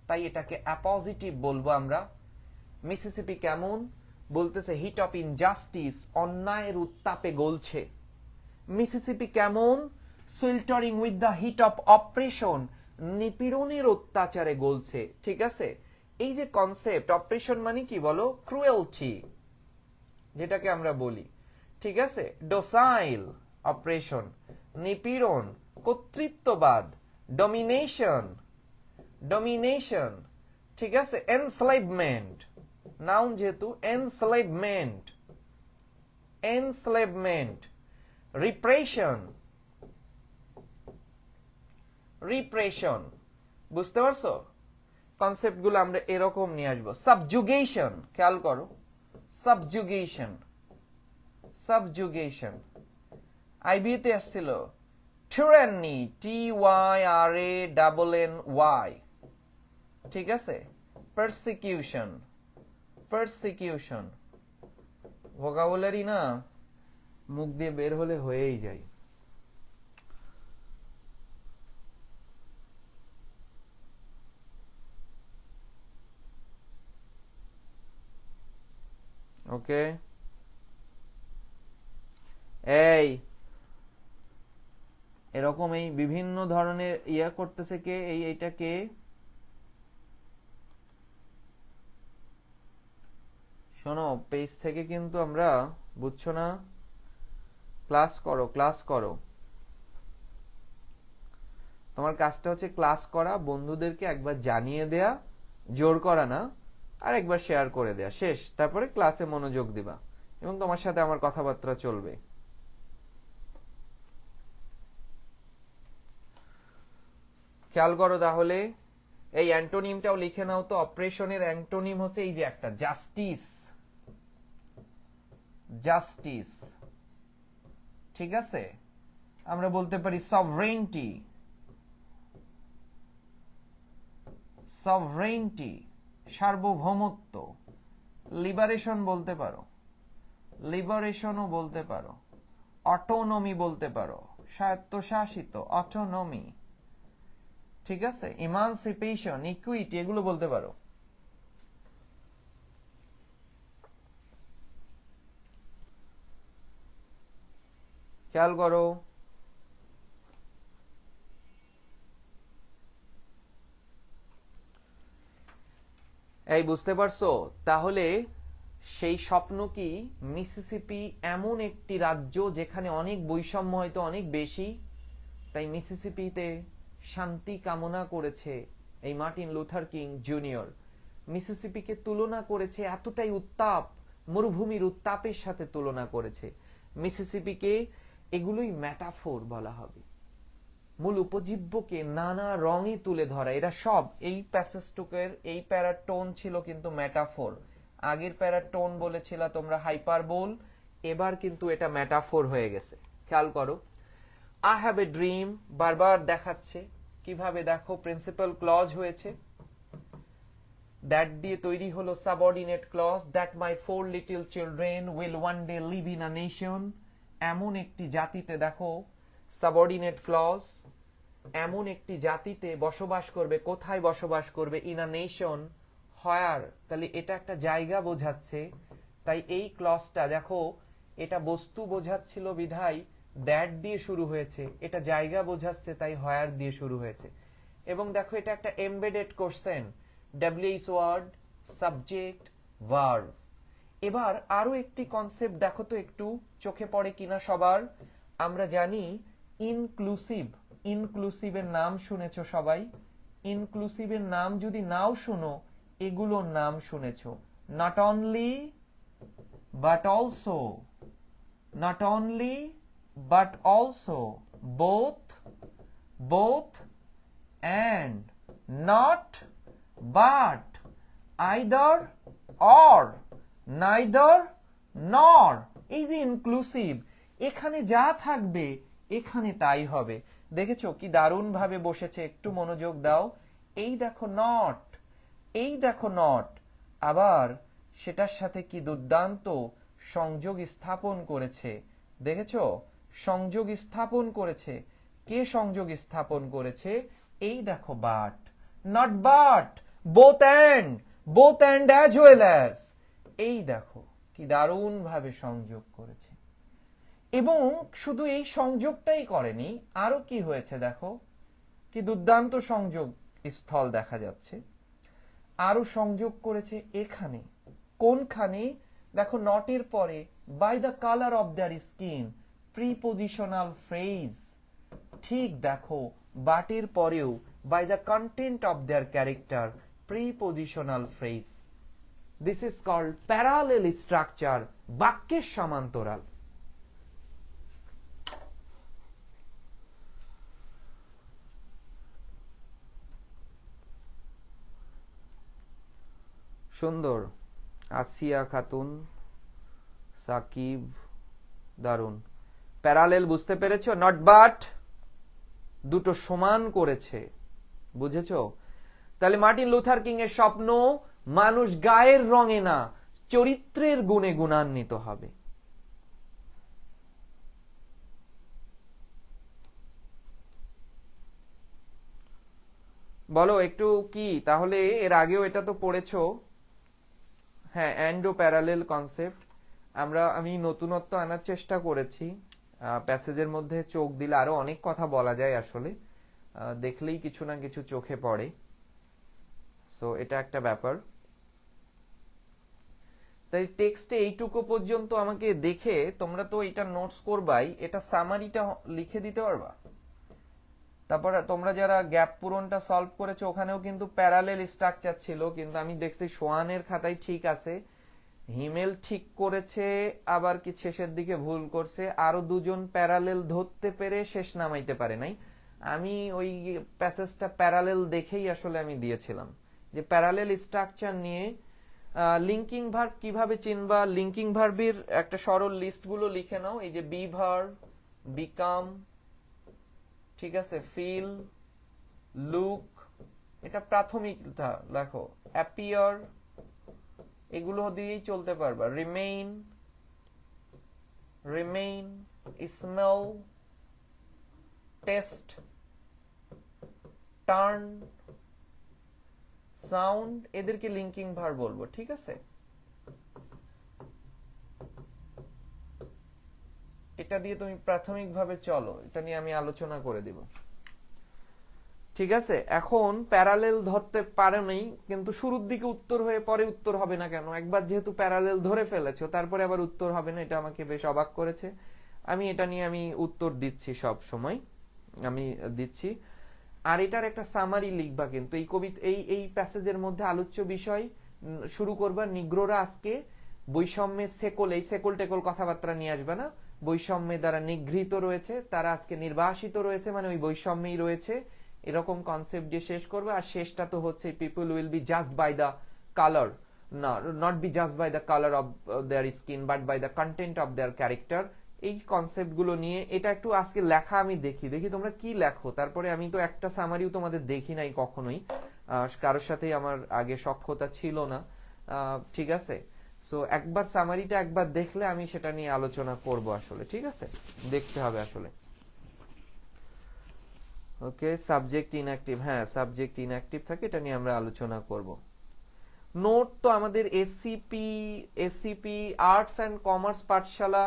তাই এটাকে অ্যাপজিটিভ বলবো আমরা। মিসিসিপি কেমন বলতেছে, হিট অফ ইনজাস্টিস, অন্যায়ের উত্তাপে গলছে। মিসিসিপি কেমন, সুইল্টারিং উইথ দ্য হিট অফ অপ্রেশন, নিপীড়নের অত্যাচারে গলছে। ঠিক আছে, এই যে কনসেপ্ট, অপ্রেশন মানে কি বলো, ক্রুয়েলটি যেটাকে আমরা বলি। ঠিক আছে, ডোসাইল, অপ্রেশন, নিপীড়ন, কর্তৃত্ববাদ, ডমিনেশন, ডমিনেশন। ঠিক আছে, এনস্লেভমেন্ট, নাউন যেহেতু, এনস্লেভমেন্ট, এনস্লেভমেন্ট, রিপ্রেশন, রিপ্রেশন। বুঝতে পারছো? কনসেপ্টগুলো আমরা এরকম নিয়ে আসবো। সাবজুগেশন, খেয়াল করো, সাবজুগেশন, সাবজুগেশন আইবিতে আসছিল। tyranny, TYRANNY, ঠিক আছে। persecution, persecution, ভোকাবুলারি না মুখ দিয়ে বের হলে হয়েই যায়। ওকে, এই এরকম এই বিভিন্ন ধরনের ইয়া করতেছে কে, এইটাকে শোনো, পেজ থেকে কিন্তু আমরা, বুঝছো না, ক্লাস করো, ক্লাস করো। তোমার কাজটা হচ্ছে ক্লাস করা, বন্ধুদেরকে একবার জানিয়ে দেয়া, জোর করা না, আর একবার শেয়ার করে দেয়া, শেষ। তারপরে ক্লাসে মনোযোগ দিবা এবং তোমার সাথে আমার কথাবার্তা চলবে। খেয়াল করো তাহলে, এই অ্যান্টোনিমটাও লিখে নাও তো। অপারেশনের অ্যান্টোনিম হচ্ছে এই যে একটা, জাস্টিস, জাস্টিস। ঠিক আছে, আমরা বলতে পারি সভরেইনটি, সভরেইনটি, সার্বভৌমত্ব। লিবারেশন বলতে পারো, লিবারেশনও বলতে পারো। অটোনমি বলতে পারো, স্বায়ত্তশাসিত, অটোনমি। ঠিক আছে, ইমানসিপেশন, ইকুইটি, এগুলো বলতে পারো। খেয়াল করো, এই বুঝতে পারছো? তাহলে সেই স্বপ্ন কি, মিসিসিপি এমন একটি রাজ্য যেখানে অনেক বৈষম্য হয়তো অনেক বেশি, তাই মিসিসিপিতে শান্তি কামনা করেছে এই মার্টিন লুথার কিং জুনিয়র। মিসিসিপিকে তুলনা করেছে এতটাই উত্তাপ, মরুভূমির উত্তাপের সাথে তুলনা করেছে মিসিসিপিকে। এগুলোই মেটাফোর বলা হবে, মূল উপজীব্যকে নানা রঙে তুলে ধরা। এরা সব এই প্যাসেজটুকের এই প্যারার টোন ছিল কিন্তু মেটাফোর। আগের প্যারার টোন বলেছিল তোমরা হাইপারবোল, এবার কিন্তু এটা মেটাফোর হয়ে গেছে। খেয়াল করো, আই হ্যাভ এ ড্রিম বারবার দেখাচ্ছে কিভাবে, দেখো প্রিন্সিপাল ক্লজ হয়েছে, দ্যাট দিয়ে তৈরি হলো subordinate clause, that my 4 little children will one day live in a nation. এমন একটি জাতিতে, দেখো সাবঅর্ডিনেট ক্লজ, এমন একটি জাতিতে বসবাস করবে। কোথায় বসবাস করবে? ইন আ নেশন, হোয়ার, তাহলে এটা একটা জায়গা বোঝাচ্ছে। তাই এই ক্লজটা দেখো, এটা বস্তু বোঝাচ্ছিল বিধায় দ্যাট দিয়ে শুরু হয়েছে, এটা জায়গা বোঝাচ্ছে তাই হোয়ার দিয়ে শুরু হয়েছে। এবং দেখো এটা একটা embedded question, WH word, subject, verb. এবার আরো একটি কনসেপ্ট দেখো তো একটু চোখে পড়ে কিনা সবার। আমরা জানি ইনক্লুসিভ, ইনক্লুসিভের নাম শুনেছো সবাই। ইনক্লুসিভের নাম যদি নাও শুনো, এগুলোর নাম শুনেছো, not only but also, not only but also, both, both and, not but, either or, neither nor। এই যে ইনক্লুসিভ, এখানে যা থাকবে এখানে তাই হবে। দেখেছো কি দারুণ ভাবে বসেছে? একটু মনোযোগ দাও। এই দেখো নট, এই দেখো নট, আবার সেটার সাথে কি দুর্দান্ত সংযোগ স্থাপন করেছে। দেখেছো সংযোগ স্থাপন করেছে। কে সংযোগ স্থাপন করেছে? এই দেখো but, not but, both and, both and as well as. এই দেখো কি দারুণ ভাবে সংযোগ করেছে। এবং শুধু এই সংযোগটাই করেনি, আরো কি হয়েছে দেখো, কি দুর্দান্ত সংযোগ স্থল দেখা যাচ্ছে। আরো সংযোগ করেছে এখানে, কোনখানে? দেখো নটের পরে by the colour of their skin, prepositional phrase. ঠিক দেখো বাটের পরেও by the content of their character, prepositional phrase. This is called parallel structure, বাক্যের সমান্তরাল। সুন্দর, আসিয়া খাতুন, সাকিব, দারুন। প্যারালেল বুঝতে পেরেছো? নট বাট, দুটো সমান করেছে, বুঝেছো? তাহলে মার্টিন লুথার কিং এর স্বপ্ন, মানুষ গায়ের রঙে না চরিত্রের গুণে গুণান্বিত হবে। বলো একটু কি তাহলে, এর আগেও এটা তো পড়েছো। হ্যাঁ, অ্যান্ডো প্যারালেল কনসেপ্ট আমি নতুনত্ব আনার চেষ্টা করেছি। প্যাসেজের মধ্যে চোখ দিলে আরো অনেক কথা বলা যায়, আসলে দেখলেই কিছু না কিছু চোখে পড়ে। সো এটা একটা ব্যাপার। তাই টেক্সটে এইটুকু পর্যন্ত আমাকে দেখে তোমরা তো এটা নোটস করবাই, এটা সামারিটা লিখে দিতে পারবা। তারপর তোমরা যারা গ্যাপ পূরণটা সলভ করেছো, ওখানেও কিন্তু প্যারালেল স্ট্রাকচার ছিল, কিন্তু আমি দেখছি সোয়ানের খাতায় ঠিক আছে, হিমেল ঠিক করেছে, আবার কি শেষের দিকে ভুল করছে। আরো দুজন প্যারালেল ধরতে পেরে শেষ নামাইতে পারে নাই। আমি ওই প্যাসেজটা প্যারালেল দেখেই আসলে আমি দিয়েছিলাম, যে প্যারালেল স্ট্রাকচার নিয়ে লিঙ্কিং ভার্ব কিভাবে চিনবা। লিঙ্কিং ভার্বের একটা সরল লিস্ট গুলো লিখে নাও। এই যে বি ভার্ব, বিকাম, ঠিক আছে, ফিল, লুক, এটা প্রাথমিক লেখো, অ্যাপিয়ার, এগুলো দিয়েই চলতে পারবা। Remain, remain, smell, test, turn, sound, এদেরকে লিঙ্কিং ভার্ব বলবো, ঠিক আছে? এটা দিয়ে তুমি প্রাথমিকভাবে চলো, এটা নিয়ে আমি আলোচনা করে দিব। ঠিক আছে, এখন প্যারালেল ধরতে পারেনি, কিন্তু শুরুর দিকে উত্তর হয়ে পরে উত্তর হবে না কেন? একবার যেহেতু প্যারালেল ধরে ফেলেছো, তারপরে আবার উত্তর হবে না, এটা আমাকে বেশ অবাক করেছে। এটা নিয়ে আমি উত্তর দিচ্ছি, সব সময় আমি দিচ্ছি। আর এটার একটা সামারি লিখবা, কিন্তু এই কবিতা এই প্যাসেজের মধ্যে আলোচ্য বিষয় শুরু করবা নিগ্রোরা আজকে বৈষম্যে সেকল, এই সেকল টেকল কথাবার্তা নিয়ে আসবে না, বৈষম্যের দ্বারা নিগৃহীত রয়েছে, তারা আজকে নির্বাসিত রয়েছে, মানে ওই বৈষম্যেই রয়েছে, এরকম কনসেপ্ট দিয়ে শেষ করবে। আর শেষটা তো হচ্ছে people will be just by the colour, not be just by the colour of their skin but by the content of their character. এই কনসেপ্ট গুলো নিয়ে এটা একটু আজকে লেখা আমি দেখি তোমরা কি লেখো। তারপরে আমি তো একটা সামারিও তোমাদের দেখি নাই কখনোই, কারোর সাথেই আমার আগে সক্ষতা ছিল না, ঠিক আছে? সো একবার সামারিটা একবার দেখলে আমি সেটা নিয়ে আলোচনা করব আসলে, ঠিক আছে? দেখতে হবে আসলে। ওকে, সাবজেক্ট ইনঅ্যাক্টিভ, হ্যাঁ সাবজেক্ট ইনঅ্যাক্টিভ থাকে, এটা নিয়ে আমরা আলোচনা করব। নোট তো আমাদের ACP arts and commerce Pathsala,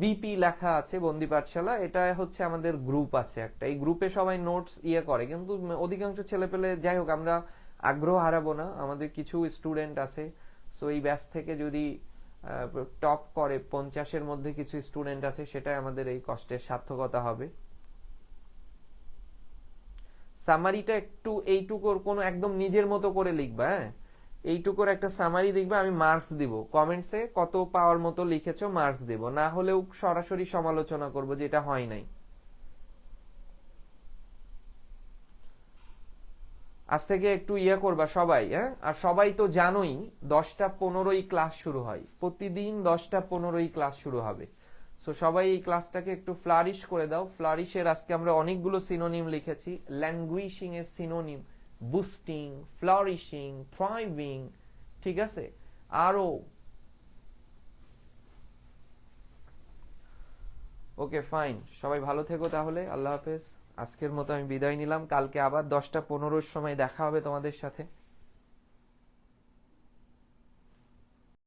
BP লেখা আছে বন্দি পাঠশালা, এটা হচ্ছে আমাদের গ্রুপ আছে একটা, এই গ্রুপে সবাই নোটস করে, কিন্তু অধিকাংশ ছেলেপেলে, যাই হোক আমরা আগ্রহ হারাবো না, আমাদের কিছু স্টুডেন্ট আছে, সো এই ব্যাচ থেকে যদি টপ করে 50-এর মধ্যে কিছু স্টুডেন্ট আছে, সেটাই আমাদের এই কষ্টের সার্থকতা হবে। সামারিটা একটু এইটুকুর কোনো একদম নিজের মতো করে লিখবা, হ্যাঁ এইটুকুর একটা সামারি দেখবে, আমি মার্কস দিব, কমেন্টসে কত পাওয়ার মতো লিখেছো মার্কস দিব, না হলেও সরাসরি সমালোচনা করব যে এটা হয় নাই। আজ থেকে একটু করবা সবাই, হ্যাঁ? আর সবাই তো জানোই 10টা 15ই ক্লাস শুরু হয়, প্রতিদিন 10টা 15ই ক্লাস শুরু হবে। সো সবাই এই ক্লাসটাকে একটু ফ্লারিশ করে দাও। ফ্লারিশের আজকে আমরা অনেকগুলো সিনোনিম লিখেছি। ল্যাঙ্গুইশিং এর সিনোনিম বুস্টিং, ফ্লারিশিং, থ্রাইভিং, ঠিক আছে? আরো ওকে ফাইন, সবাই ভালো থেকো তাহলে, আল্লাহ হাফেজ। আজকের মতো আমি বিদায় নিলাম, কালকে আবার 10টা 15-র সময় দেখা হবে তোমাদের সাথে।